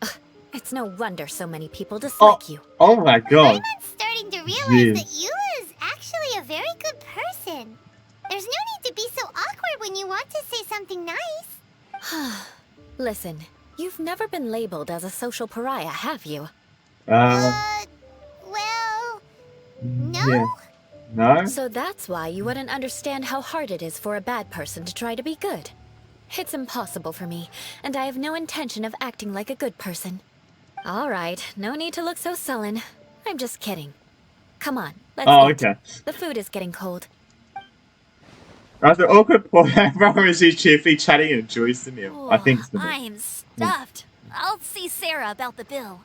Ugh, it's no wonder so many people dislike you. Oh my god. Hyman's starting to realize Jeez. that Eula is actually a very good person. There's no need to be so awkward when you want to say something nice. Listen, you've never been labeled as a social pariah, have you? Well, no? Yeah. No? So that's why you wouldn't understand how hard it is for a bad person to try to be good. It's impossible for me, and I have no intention of acting like a good person. All right, no need to look so sullen. I'm just kidding. Come on, let's eat. Okay. The food is getting cold. After awkward point, Barbara is cheerfully chatting and enjoys the meal. I think it's the meal. I'm stuffed. I'll see Sarah about the bill.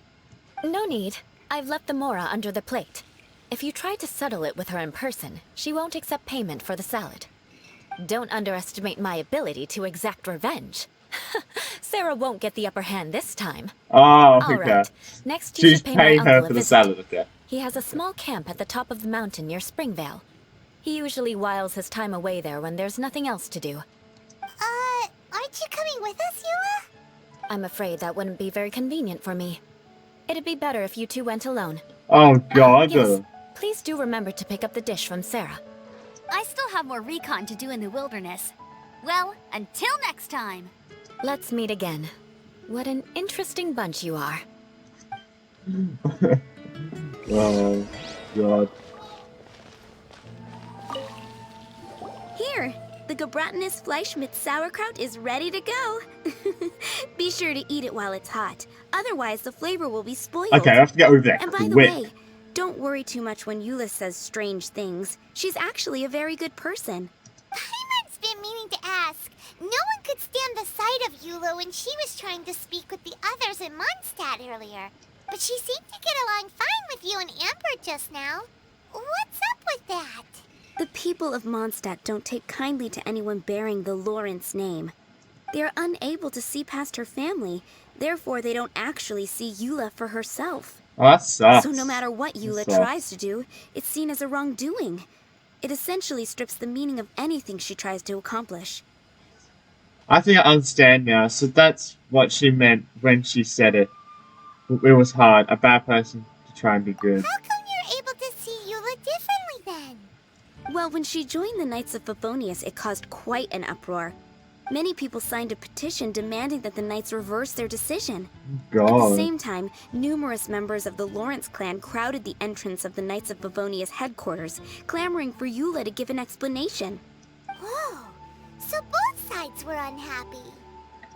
No need. I've left the mora under the plate. If you try to settle it with her in person, she won't accept payment for the salad. Don't underestimate my ability to exact revenge. Sarah won't get the upper hand this time. Oh, All okay. right. Next, you She's should pay my paying uncle her a for the visit. salad, okay. He has a small camp at the top of the mountain near Springvale. He usually whiles his time away there when there's nothing else to do. Aren't you coming with us, Eula? I'm afraid that wouldn't be very convenient for me. It'd be better if you two went alone. Oh god. Yes. Please do remember to pick up the dish from Sarah. I still have more recon to do in the wilderness. Well, until next time. Let's meet again. What an interesting bunch you are. Oh god. Here, the Gebratinous Fleischmitz sauerkraut is ready to go. Be sure to eat it while it's hot. Otherwise, the flavor will be spoiled. Okay, I have to get over there. And by the way, don't worry too much when Eula says strange things. She's actually a very good person. Paimon's been meaning to ask. No one could stand the sight of Eula when she was trying to speak with the others in Mondstadt earlier. But she seemed to get along fine with you and Amber just now. What's up with that? The people of Mondstadt don't take kindly to anyone bearing the Lawrence name. They are unable to see past her family, therefore they don't actually see Eula for herself. Oh, that sucks. So no matter what Eula tries to do, it's seen as a wrongdoing. It essentially strips the meaning of anything she tries to accomplish. I think I understand now. So that's what she meant when she said it. It was hard. A bad person to try and be good. How come you're able to see Eula differently then? Well, when she joined the Knights of Favonius, it caused quite an uproar. Many people signed a petition demanding that the Knights reverse their decision. God. At the same time, numerous members of the Lawrence clan crowded the entrance of the Knights of Favonius headquarters, clamoring for Eula to give an explanation. Whoa, so both sides were unhappy.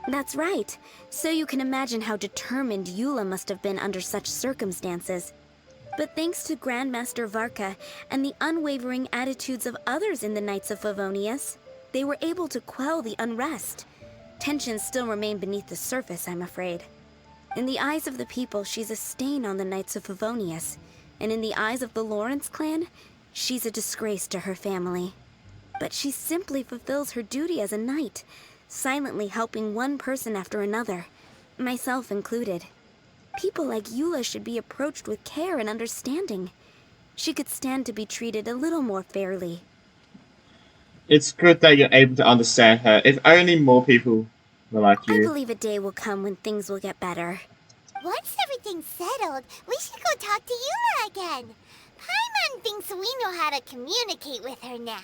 That's right. So you can imagine how determined Eula must have been under such circumstances. But thanks to Grandmaster Varka and the unwavering attitudes of others in the Knights of Favonius, they were able to quell the unrest. Tensions still remain beneath the surface, I'm afraid. In the eyes of the people, she's a stain on the Knights of Favonius, and in the eyes of the Lawrence clan, she's a disgrace to her family. But she simply fulfills her duty as a knight, silently helping one person after another, myself included. People like Eula should be approached with care and understanding. She could stand to be treated a little more fairly. It's good that you're able to understand her. If only more people were like you. I believe a day will come when things will get better. Once everything's settled, we should go talk to Eula again. Paimon thinks we know how to communicate with her now.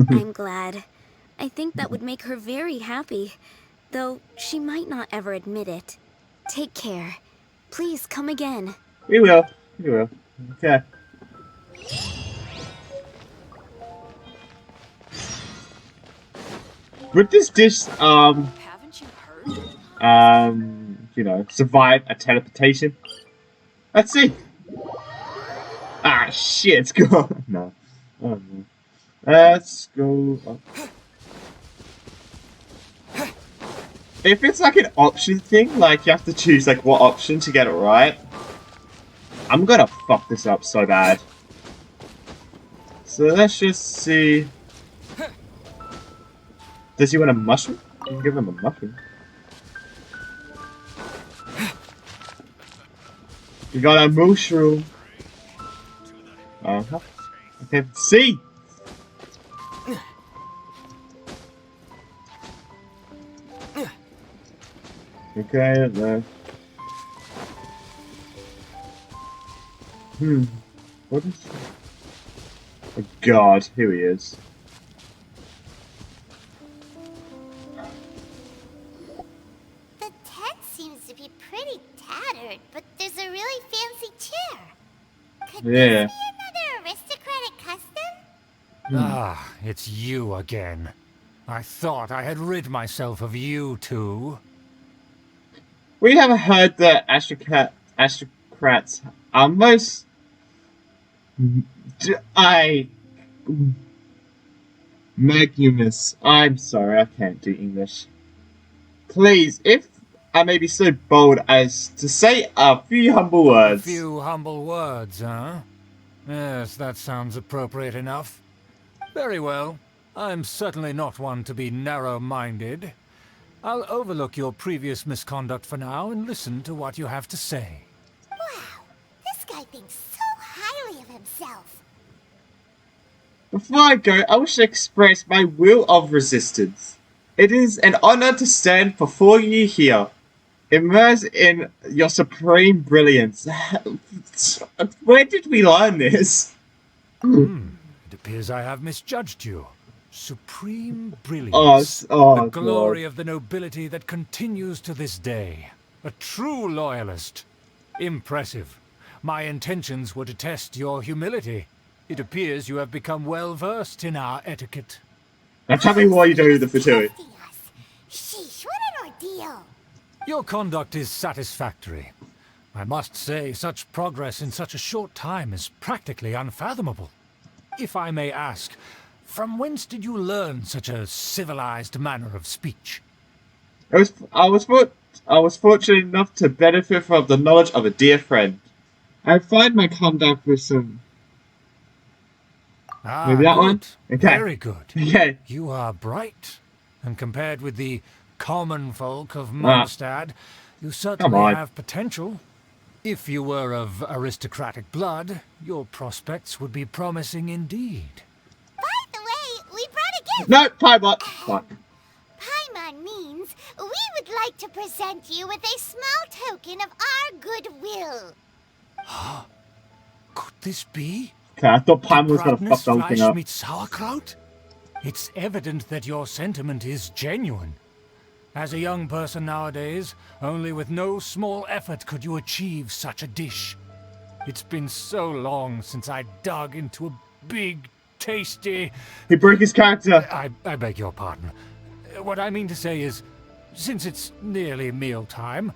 I'm glad. I think that would make her very happy, though she might not ever admit it. Take care. Please come again. We will. We will. Okay. Would this dish, Haven't you heard? you know, survive a teleportation? Let's see. Ah, shit, it's gone. No. Oh, no. Let's go up. If it's like an option thing, like you have to choose like what option to get it right, I'm gonna fuck this up so bad. So let's just see. Does he want a mushroom? You can give him a mushroom. You got a mushroom. Uh-huh. Okay, see. Okay, there. What is... Oh god, here he is. The tent seems to be pretty tattered, but there's a really fancy chair. Could Yeah. this be another aristocratic custom? Ah, it's you again. I thought I had rid myself of you two. We have heard that aristocrats are most... Magnanimous. I'm sorry, I can't do English. Please, if I may be so bold as to say a few humble words. A few humble words, huh? Yes, that sounds appropriate enough. Very well. I'm certainly not one to be narrow-minded. I'll overlook your previous misconduct for now and listen to what you have to say. Wow, this guy thinks so highly of himself. Before I go, I wish to express my will of resistance. It is an honor to stand before you here. Immerse in your supreme brilliance. Where did we learn this? It appears I have misjudged you. Supreme Oh, brilliance. The oh glory God. of the nobility that continues to this day. A true loyalist. Impressive. My intentions were to test your humility. It appears you have become well versed in our etiquette. Now tell me why you do the Fatui. Testing us. Sheesh, what an ordeal. Your conduct is satisfactory. I must say, such progress in such a short time is practically unfathomable. If I may ask, from whence did you learn such a civilized manner of speech? I was fortunate enough to benefit from the knowledge of a dear friend. I find my conduct with some. Maybe that good. one? Okay. Very good. Okay. You are bright, and compared with the common folk of Mondstadt, you certainly on. have potential. If you were of aristocratic blood, your prospects would be promising indeed. By the way, we brought a gift. No, Paimon. Fuck. Paimon means we would like to present you with a small token of our goodwill. Could this be? Okay, I thought Paimon was gonna fuck Bratwurst, the whole thing Fleisch up. mit sauerkraut? It's evident that your sentiment is genuine. As a young person nowadays, only with no small effort could you achieve such a dish. It's been so long since I dug into a big, tasty... He broke his character. I beg your pardon. What I mean to say is, since it's nearly mealtime,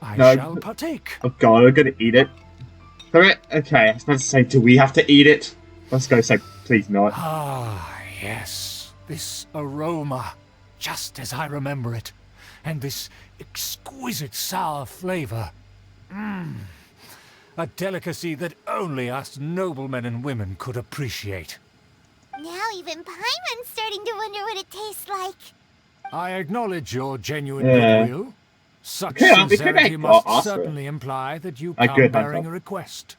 I shall partake. Oh God, I'm gonna eat it. Okay, I was about to say, do we have to eat it? Let's go say, please not. Ah, yes. This aroma, just as I remember it. And this exquisite sour flavor. A delicacy that only us noblemen and women could appreciate. Now even Paimon's starting to wonder what it tastes like. I acknowledge your genuine goodwill. Such Okay, I'll be sincerity correct. must I'll ask for it. certainly imply that you A come good bearing hunter. a request.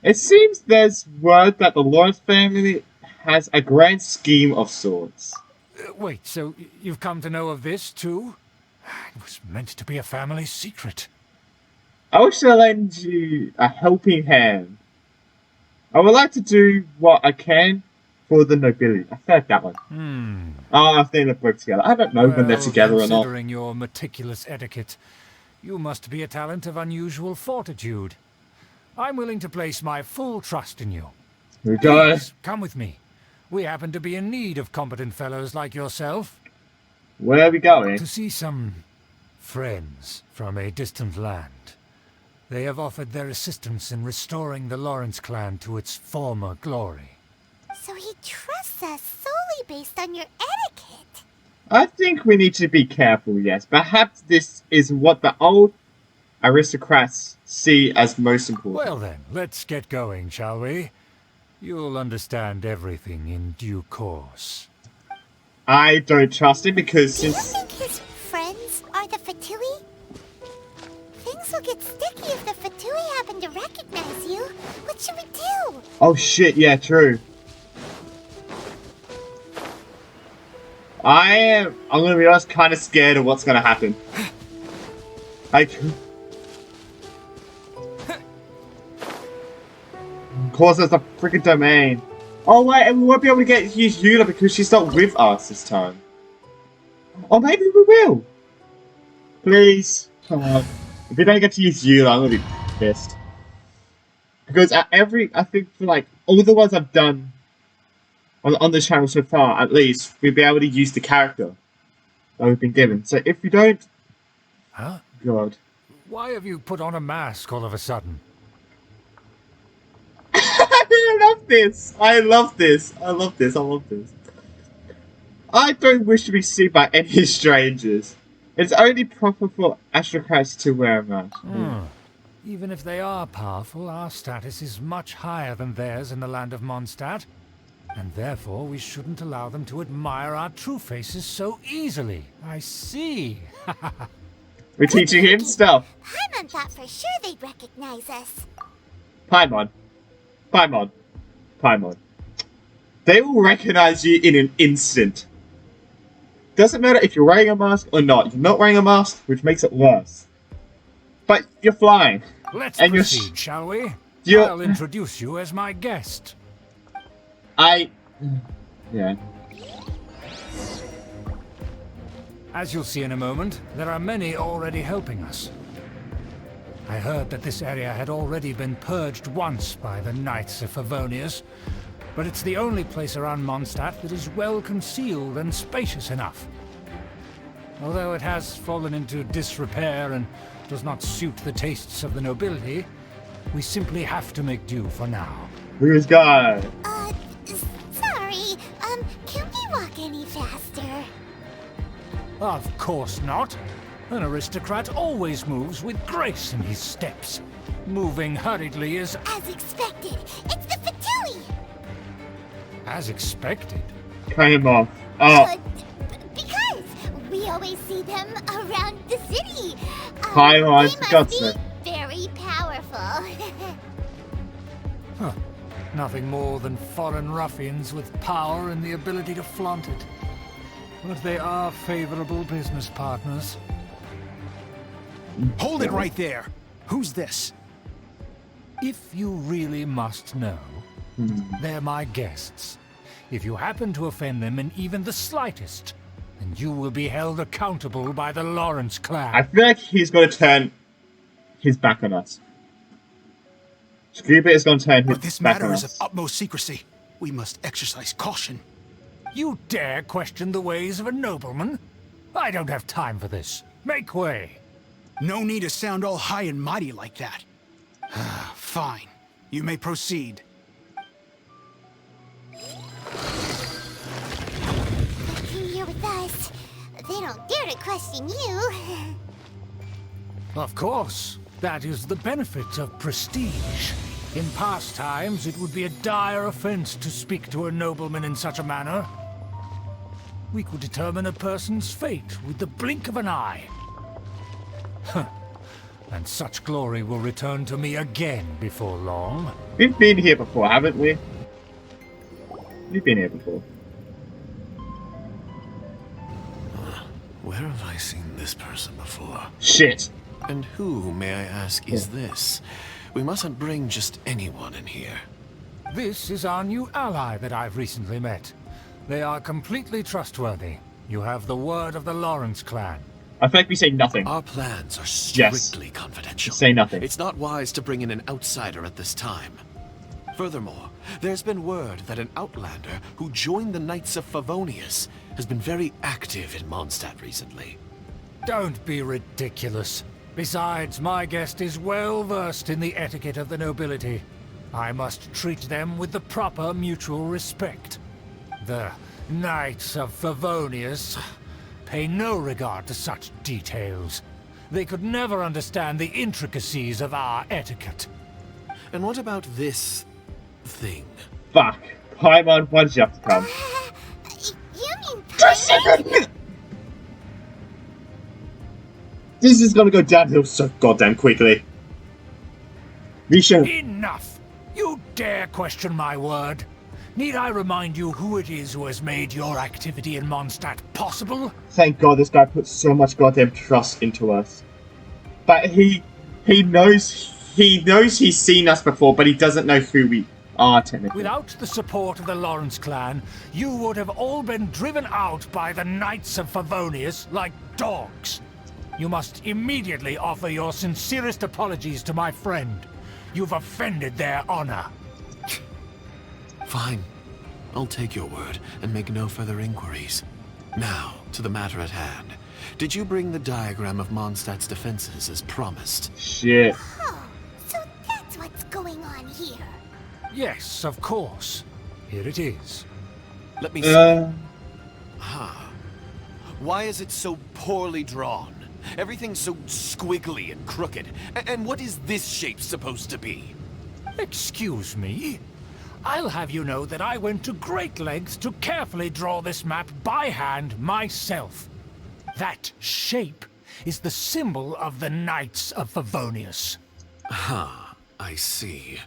It seems there's word that the Lawrence family has a grand scheme of sorts. Wait, so you've come to know of this too? It was meant to be a family secret. I wish to lend you a helping hand. I would like to do what I can for the nobility. I feel like that one. Oh, I think they're both together. I don't know when they're together or not. Considering your meticulous etiquette, you must be a talent of unusual fortitude. I'm willing to place my full trust in you. Here we go. Please, come with me. We happen to be in need of competent fellows like yourself. Where are we going? To see some friends from a distant land. They have offered their assistance in restoring the Lawrence clan to its former glory. So he trusts us solely based on your etiquette. I think we need to be careful, yes. Perhaps this is what the old aristocrats see as most important. Well then, let's get going, shall we? You'll understand everything in due course. I don't trust him because Do you since... think his friends are the Fatui? Things will get sticky if the Fatui happen to recognize you. What should we do? Oh shit, yeah, true. I'm gonna be honest, kind of scared of what's gonna happen. Like... Of course, there's a freaking domain. Oh wait, and we won't be able to use Eula because she's not with us this time. Or maybe we will. Please, come on. If we don't get to use Eula, I'm gonna be pissed. Because I think for like all the ones I've done on the channel so far, at least we'll be able to use the character that we've been given. So if we don't, Huh? God. Why have you put on a mask all of a sudden? I love this. I love this. I love this. I love this. I don't wish to be seen by any strangers. It's only proper for aristocrats to wear a mask. Even if they are powerful, our status is much higher than theirs in the land of Mondstadt. And therefore, we shouldn't allow them to admire our true faces so easily. I see. We're teaching him stuff. Paimon thought for sure they'd recognize us. Paimon. Paimon. Paimon. They will recognize you in an instant. Doesn't matter if you're wearing a mask or not. You're not wearing a mask, which makes it worse. But you're flying. Let's And proceed, shall we? you're- I'll introduce you as my guest. Yeah. As you'll see in a moment, there are many already helping us. I heard that this area had already been purged once by the Knights of Favonius, but it's the only place around Mondstadt that is well concealed and spacious enough. Although it has fallen into disrepair and does not suit the tastes of the nobility, we simply have to make do for now. Who's guy? Sorry, can we walk any faster? Of course not. An aristocrat always moves with grace in his steps. Moving hurriedly is... As expected, it's the Fatui! as expected. Came off. Oh, Because we always see them around the city. Hi, I they forgot must be to. very powerful. Huh. Nothing more than foreign ruffians with power and the ability to flaunt it. But they are favorable business partners. Hold it right there. Who's this? If you really must know, they're my guests. If you happen to offend them in even the slightest, then you will be held accountable by the Lawrence clan. I feel like he's going to turn his back on us. Scuba is going to turn his But this back matter on is us. of utmost secrecy. We must exercise caution. You dare question the ways of a nobleman? I don't have time for this. Make way. No need to sound all high and mighty like that. Fine. You may proceed. They came here with us. They don't dare to question you. Of course. That is the benefit of prestige. In past times, it would be a dire offense to speak to a nobleman in such a manner. We could determine a person's fate with the blink of an eye. Huh. And such glory will return to me again before long. We've been here before, haven't we? We've been here before. Where have I seen this person before? Shit. And who, may I ask, is this? We mustn't bring just anyone in here. This is our new ally that I've recently met. They are completely trustworthy. You have the word of the Lawrence clan. I feel like we say nothing. Our plans are Yes. strictly confidential. Say nothing. It's not wise to bring in an outsider at this time. Furthermore, there's been word that an outlander who joined the Knights of Favonius has been very active in Mondstadt recently. Don't be ridiculous. Besides, my guest is well versed in the etiquette of the nobility. I must treat them with the proper mutual respect. The Knights of Favonius pay no regard to such details. They could never understand the intricacies of our etiquette. And what about this thing? Fuck. Paimon, why did you have to come? You mean This is gonna go downhill so goddamn quickly. Misha, Enough! You dare question my word? Need I remind you who it is who has made your activity in Mondstadt possible? thank God this guy put so much goddamn trust into us. But he knows he's seen us before, but he doesn't know who we are technically. Without the support of the Lawrence clan, you would have all been driven out by the Knights of Favonius like dogs. You must immediately offer your sincerest apologies to my friend. You've offended their honor. Fine. I'll take your word and make no further inquiries. Now, to the matter at hand. Did you bring the diagram of Mondstadt's defenses as promised? Shit. Oh, so that's what's going on here. Yes, of course. Here it is. Let me see. Why is it so poorly drawn? Everything's so squiggly and crooked. And what is this shape supposed to be? Excuse me? I'll have you know that I went to great lengths to carefully draw this map by hand myself. That shape is the symbol of the Knights of Favonius. I see.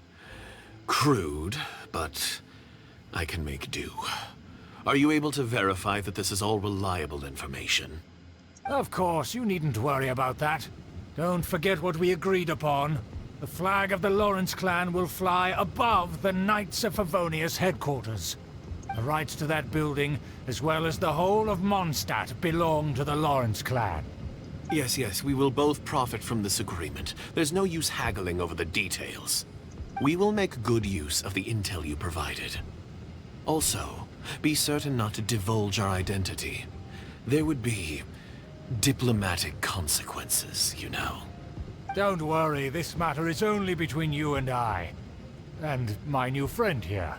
Crude, but I can make do. Are you able to verify that this is all reliable information? Of course, you needn't worry about that. Don't forget what we agreed upon. The flag of the Lawrence clan will fly above the Knights of Favonius headquarters. The rights to that building, as well as the whole of Mondstadt, belong to the Lawrence clan. Yes, we will both profit from this agreement. There's no use haggling over the details. We will make good use of the intel you provided. Also, be certain not to divulge our identity. There would be diplomatic consequences, you know. Don't worry, this matter is only between you and I. And my new friend here.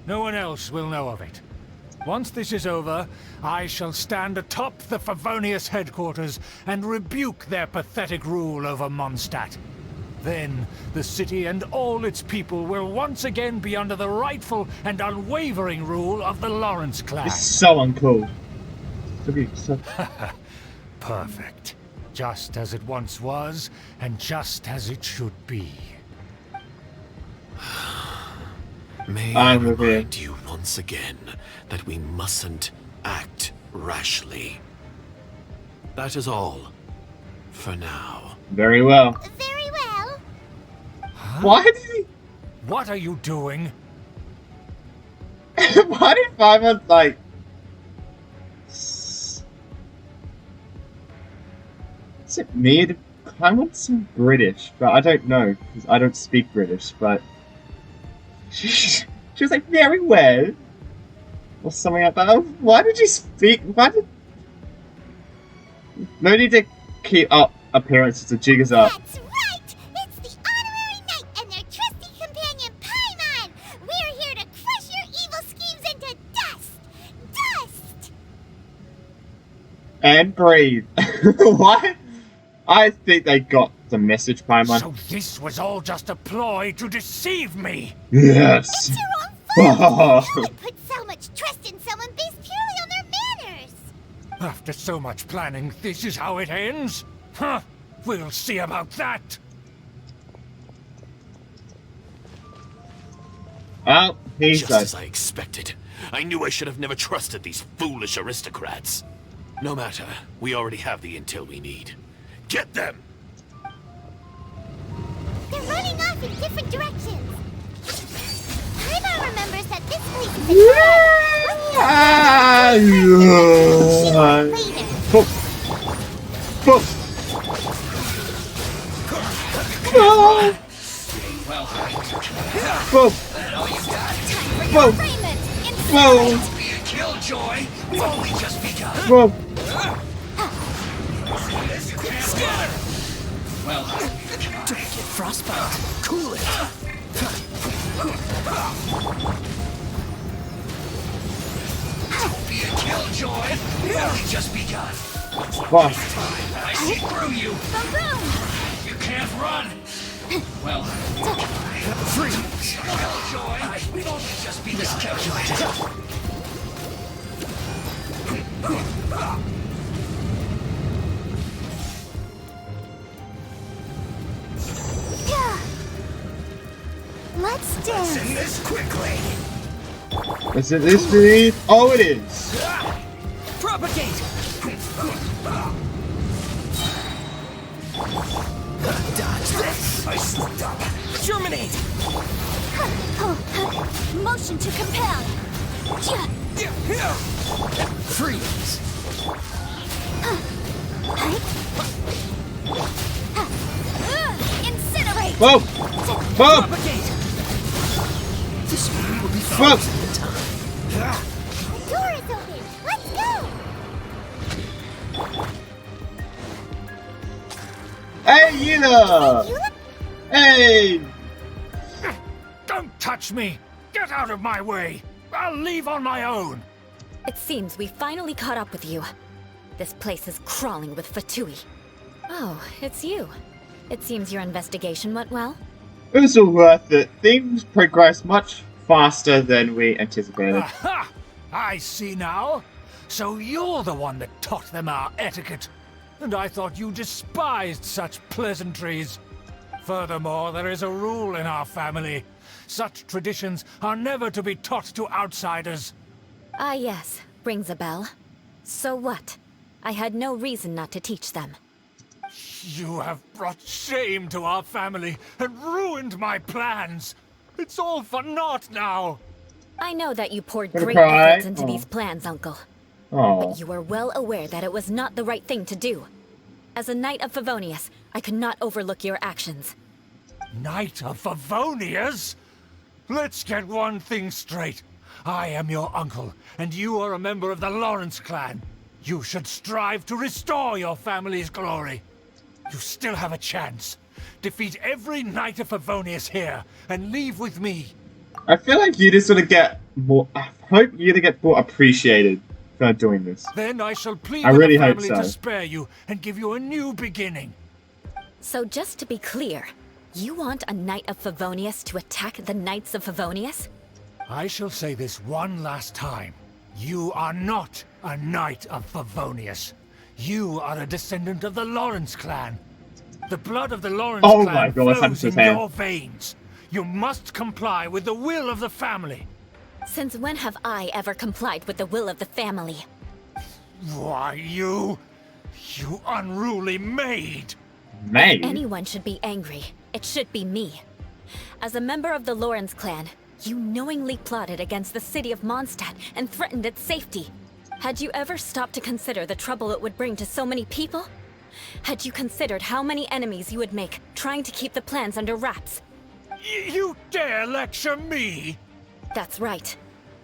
No one else will know of it. Once this is over, I shall stand atop the Favonius headquarters and rebuke their pathetic rule over Mondstadt. Then, the city and all its people will once again be under the rightful and unwavering rule of the Lawrence clan. It's so uncool. So... Perfect. Just as it once was, and just as it should be. May I remind you once again that we mustn't act rashly. That is all. For now. Very well. Very well. Huh? Why did he... What are you doing? Why did Paimon, like... Is it me? Paimon some British, but I don't know, because I don't speak British, but... She was like, very well. Or something like that. Why did you speak? Why did... No need to keep up appearances to jig us up. That's right! It's the honorary knight and their trusty companion Paimon! We're here to crush your evil schemes into dust! Dust! And breathe. What? I think they got the message, Paimon. So this was all just a ploy to deceive me? Yes! It's your own fault! You would put so much trust in someone based purely on their manners! After so much planning, this is how it ends? Huh? We'll see about that! Oh, he's Just as I expected. I knew I should have never trusted these foolish aristocrats. No matter, we already have the intel we need. Get them! They're running off in different directions. Paimon remembers that this place is a trap. Killjoy! It's only just begun! Whoa. Well, don't get frostbite. Cool it. Don't be a killjoy. It's only just begun. Wow. I see through you. You can't run. Well, freeze. Killjoy. We've only just begun. Miscalculated. Let's dance. Let's end this quickly. Is it this speed? Oh, it is. Propagate. Dodge this. I slipped up. Germinate. Motion to compel. Freeze. Incinerate. Whoa! Whoa! Propagate. This one will be Whoa! frozen in time. The door is open. Let's go. Hey, Eula! Hey! Don't touch me! Get out of my way! I'll leave on my own! It seems we finally caught up with you. This place is crawling with Fatui. Oh, it's you. It seems your investigation went well. It was all worth it. Things progressed much faster than we anticipated. Aha! I see now. So you're the one that taught them our etiquette. And I thought you despised such pleasantries. Furthermore, there is a rule in our family. Such traditions are never to be taught to outsiders. Ah yes, rings a bell. So what? I had no reason not to teach them. You have brought shame to our family and ruined my plans. It's all for naught now. I know that you poured Gonna great cry? efforts into these plans, Uncle. Oh. But you are well aware that it was not the right thing to do. As a Knight of Favonius, I could not overlook your actions. Knight of Favonius? Let's get one thing straight. I am your uncle, and you are a member of the Lawrence clan. You should strive to restore your family's glory. You still have a chance. Defeat every Knight of Favonius here, and leave with me. I feel like you're just gonna get more. I hope you're gonna get more appreciated for doing this. Then I shall plead I with really the hope family so. to spare you and give you a new beginning. So just to be clear, you want a Knight of Favonius to attack the Knights of Favonius? I shall say this one last time. You are not a Knight of Favonius. You are a descendant of the Lawrence clan. The blood of the Lawrence Oh my clan God, what's happened flows to in his hand? your veins. You must comply with the will of the family. Since when have I ever complied with the will of the family? Why, you unruly maid! Maid? Anyone should be angry. It should be me. As a member of the Lawrence clan, you knowingly plotted against the city of Mondstadt and threatened its safety. Had you ever stopped to consider the trouble it would bring to so many people? Had you considered how many enemies you would make trying to keep the plans under wraps? You dare lecture me? That's right.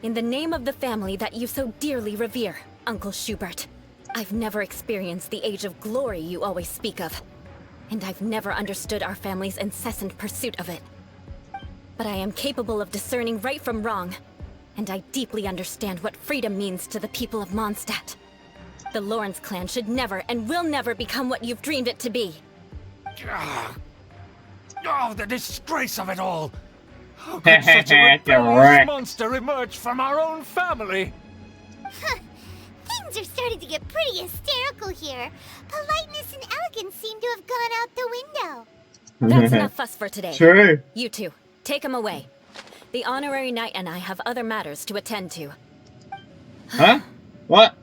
In the name of the family that you so dearly revere, Uncle Schubert. I've never experienced the age of glory you always speak of. And I've never understood our family's incessant pursuit of it. But I am capable of discerning right from wrong. And I deeply understand what freedom means to the people of Mondstadt. The Lawrence clan should never and will never become what you've dreamed it to be. Oh, the disgrace of it all! How could such a rebellious Correct. monster emerge from our own family? Things are starting to get pretty hysterical here. Politeness and elegance seem to have gone out the window. That's enough fuss for today. True. You two, take him away. The honorary knight and I have other matters to attend to. Huh? What?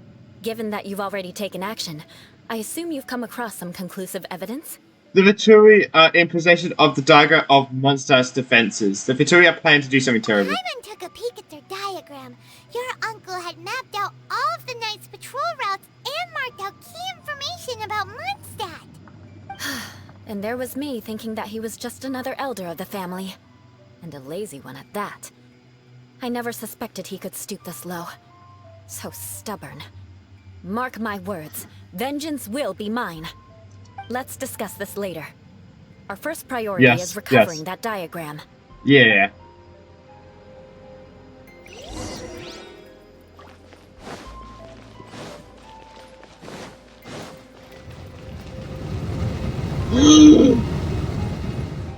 Given that you've already taken action, I assume you've come across some conclusive evidence? The Vituri are in possession of the diagram of Mondstadt's defenses. The Vituri are planning to do something terrible. Paimon took a peek at their diagram. Your uncle had mapped out all of the Knight's patrol routes and marked out key information about Mondstadt. And there was me thinking that he was just another elder of the family. And a lazy one at that. I never suspected he could stoop this low. So stubborn. Mark my words, vengeance will be mine. Let's discuss this later. Our first priority is recovering that diagram. Yeah.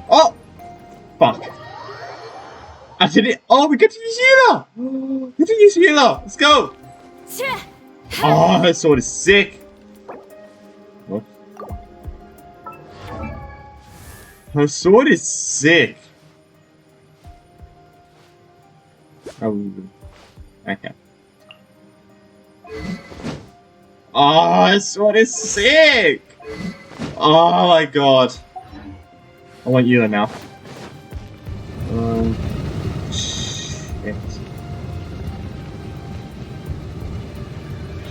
Oh! Fuck. I did it. Oh, we get to use Eula! We get to use Eula! Let's go! Oh, her sword is sick. What? Her sword is sick. Oh, okay. Oh, her sword is sick! Oh my god. I want Eula now. Shit.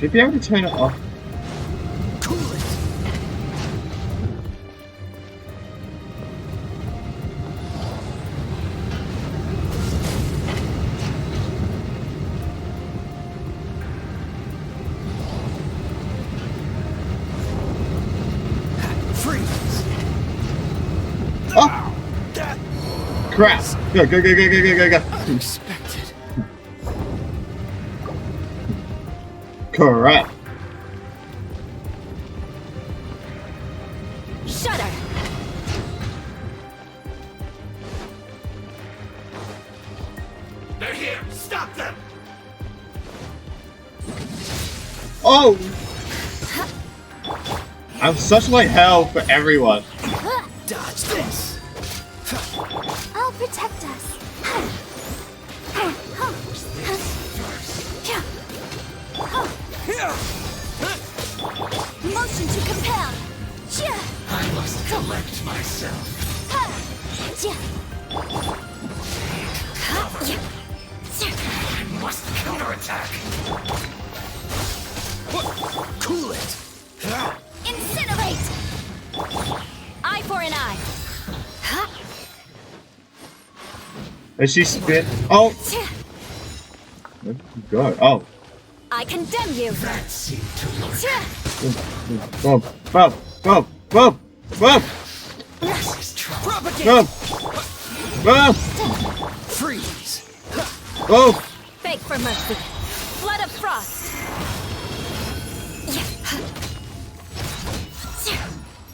Should be able to turn it off. Cool it. Freeze. Oh! Crap! Go, go, go, go, go, go, go, go. Unexpected. Correct. Shudder! They're here! Stop them! Oh! I'm such like hell for everyone. Dodge this. I'll protect us. Motion to compel. I must collect myself. I must counterattack. Cool it! Incinerate! Eye for an eye. And she spit. Oh! Where'd you go? Oh. I condemn you. That seemed to work. Boom. Boom. Boom. Boom. Boom. This is trouble. Boom. Boom. Freeze! Boom. Beg for mercy. Flood of frost.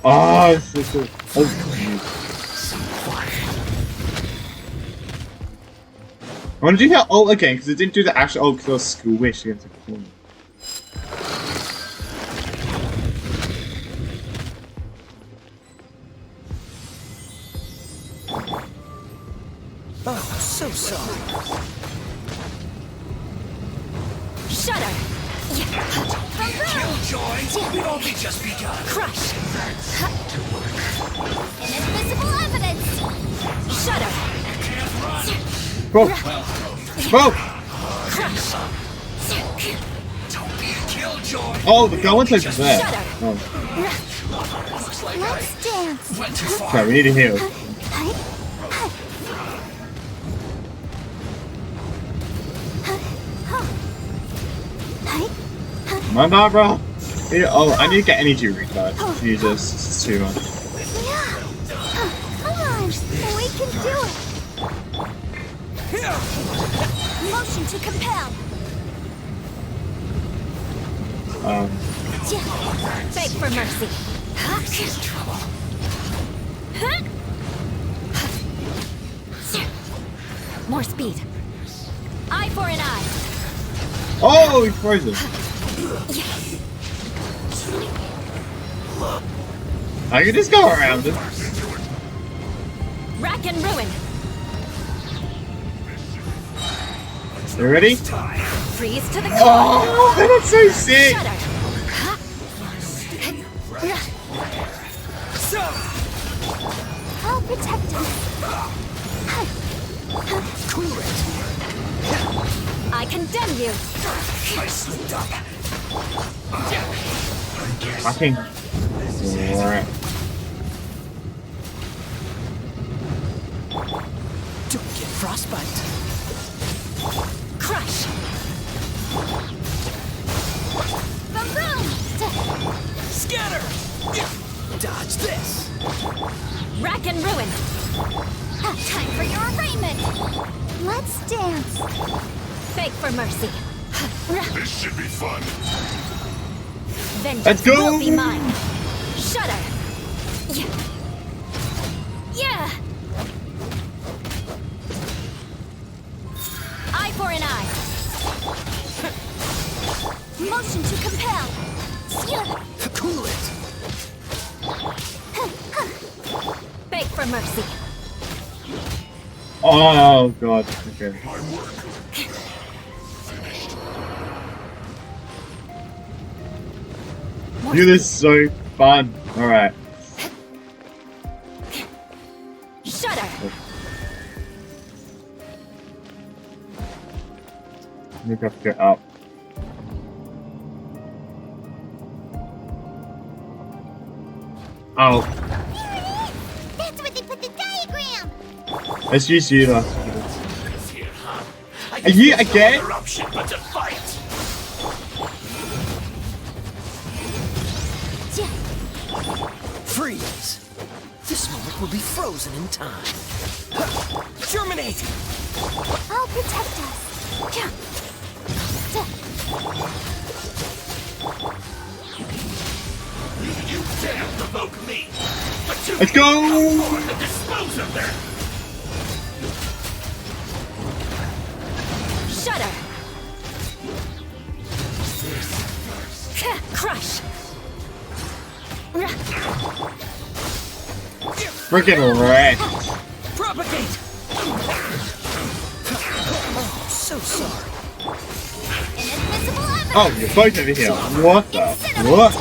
Oh, this is so... I want to do that ult again because it didn't do the actual ult because I was squished against the corner. Oh, so sorry. Shudder. Killjoy, we've only just begun. Crush. Inadmissible evidence. Shudder. Boom. Boom. Crush. Don't be a killjoy. Oh, the guy wants over there. Shudder. Oh. Looks like Let's dance. I went too far. Okay, we need to heal. Come on, Barbara. Yeah, oh, I need to get energy recharge. Jesus, this is too much. Come on, we can do it. Motion to compel. Beg for mercy. This is trouble. More speed. Eye for an eye. Oh, he's frozen. I can just go around it. Rack and ruin. You ready? Freeze to the core. Oh, that's so sick. Shudder. I'll protect us. Cool it! I condemn you. I slipped up. Fucking. Alright. Don't get frostbite. Crush. Boom boom. Scatter! Dodge this! Rack and ruin. Time for your arraignment. Let's dance. Beg for mercy. This should be fun. Vengeance Let's go. will be mine. Shudder. Yeah. Eye for an eye. Motion to compel. Cool it! Beg for mercy. Oh, God. Okay. Dude, this is so fun. Alright. Shudder. I think I have to go up. Oh, That's where they put the diagram. let's use you though. Here, huh? I Are you guess there's no again? other option but to fight. Freeze! This moment will be frozen in time. Germinate! I'll protect us. You dare provoke me! But you Let's go! come forth and dispose of them! Shudder. Crush. Freaking red. Propagate! Oh, so sorry. Inadmissible evidence. Oh, you're both over here. What the? What?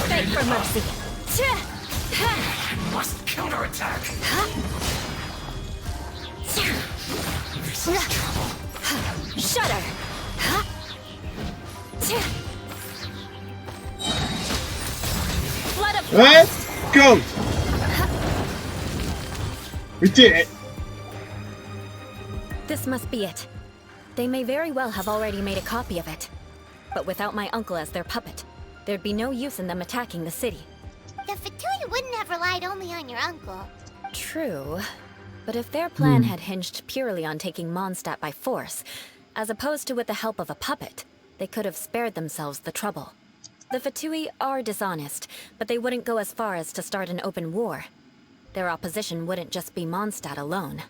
Beg for mercy. Must counterattack. Shudder. Flood of Let's go! We did it! This must be it. They may very well have already made a copy of it. But without my uncle as their puppet, there'd be no use in them attacking the city. The Fatui wouldn't have relied only on your uncle. True. But if their plan had hinged purely on taking Mondstadt by force, as opposed to with the help of a puppet, they could have spared themselves the trouble. The Fatui are dishonest, but they wouldn't go as far as to start an open war. Their opposition wouldn't just be Mondstadt alone.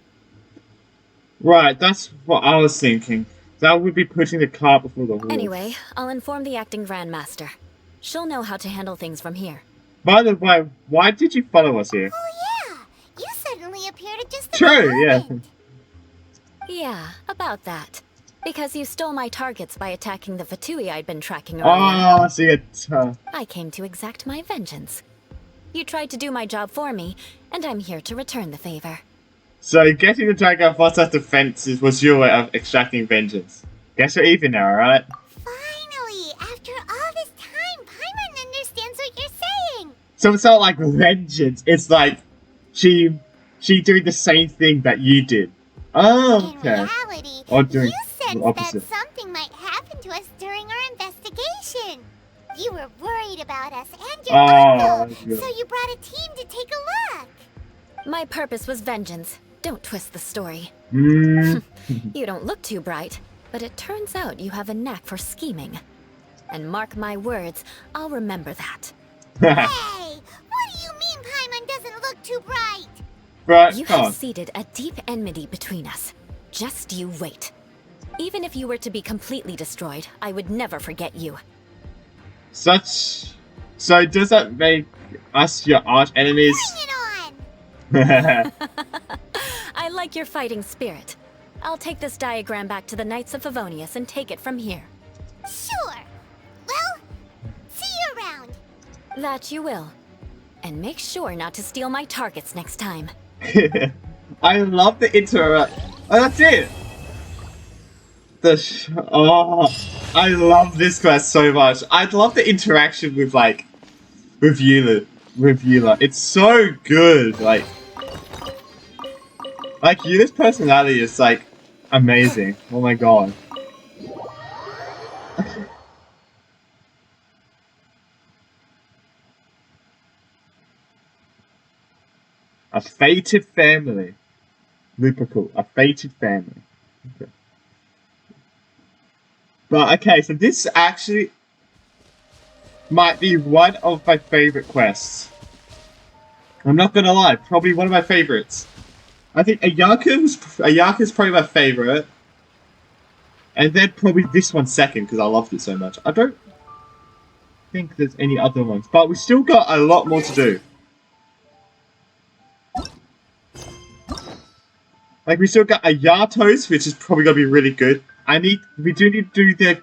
Right, that's what I was thinking. That would be putting the cart before the horse. Anyway, I'll inform the acting Grandmaster. She'll know how to handle things from here. By the way, why did you follow us here? Oh yeah, you suddenly appeared at just the True, right moment. Yeah, about that. Because you stole my targets by attacking the Fatui I'd been tracking earlier. Oh, see it. I came to exact my vengeance. You tried to do my job for me, and I'm here to return the favor. So getting the dragon off Mondstadt's defenses was your way of extracting vengeance. Guess we're even now, alright? Finally, after all this time, Paimon understands what you're saying. So it's not like vengeance, it's like she doing the same thing that you did. Oh, okay. In reality, Or doing you sensed the that opposite. something might happen to us during our investigation. You were worried about us and your Oh, uncle, good. so you brought a team to take a look. My purpose was vengeance. Don't twist the story. Mm. You don't look too bright, but it turns out you have a knack for scheming. And mark my words, I'll remember that. Hey, what do you mean Paimon doesn't look too bright? Right, You come have on. seeded a deep enmity between us. Just you wait. Even if you were to be completely destroyed, I would never forget you. So does that make us your arch enemies? Bring it on! I like your fighting spirit. I'll take this diagram back to the Knights of Favonius and take it from here. Sure. Well, see you around. That you will. And make sure not to steal my targets next time. I love the interact. Oh, that's it. I love this quest so much. I love the interaction with Eula. It's so good. Like Eula's personality is like amazing. Oh my god. A fated family. Lupercal. A fated family. Okay. But okay, so this actually might be one of my favorite quests. I'm not gonna lie, probably one of my favorites. I think Ayaka's probably my favorite. And then probably this one second, because I loved it so much. I don't think there's any other ones. But we still got a lot more to do. Like, we still got Ayatos, which is probably gonna be really good. We do need to do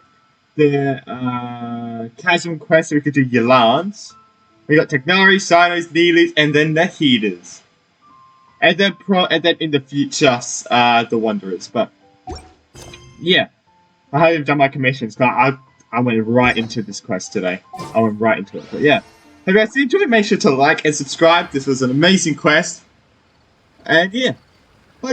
the Chasm quest so we could do Yolans. We got Tegnari, Sinos, Neelys, and then the Heaters. And then in the future, the Wanderers. But yeah, I haven't done my commissions, but I went right into this quest today. I went right into it. But yeah, if you guys enjoyed, make sure to like and subscribe. This was an amazing quest. And yeah, bye.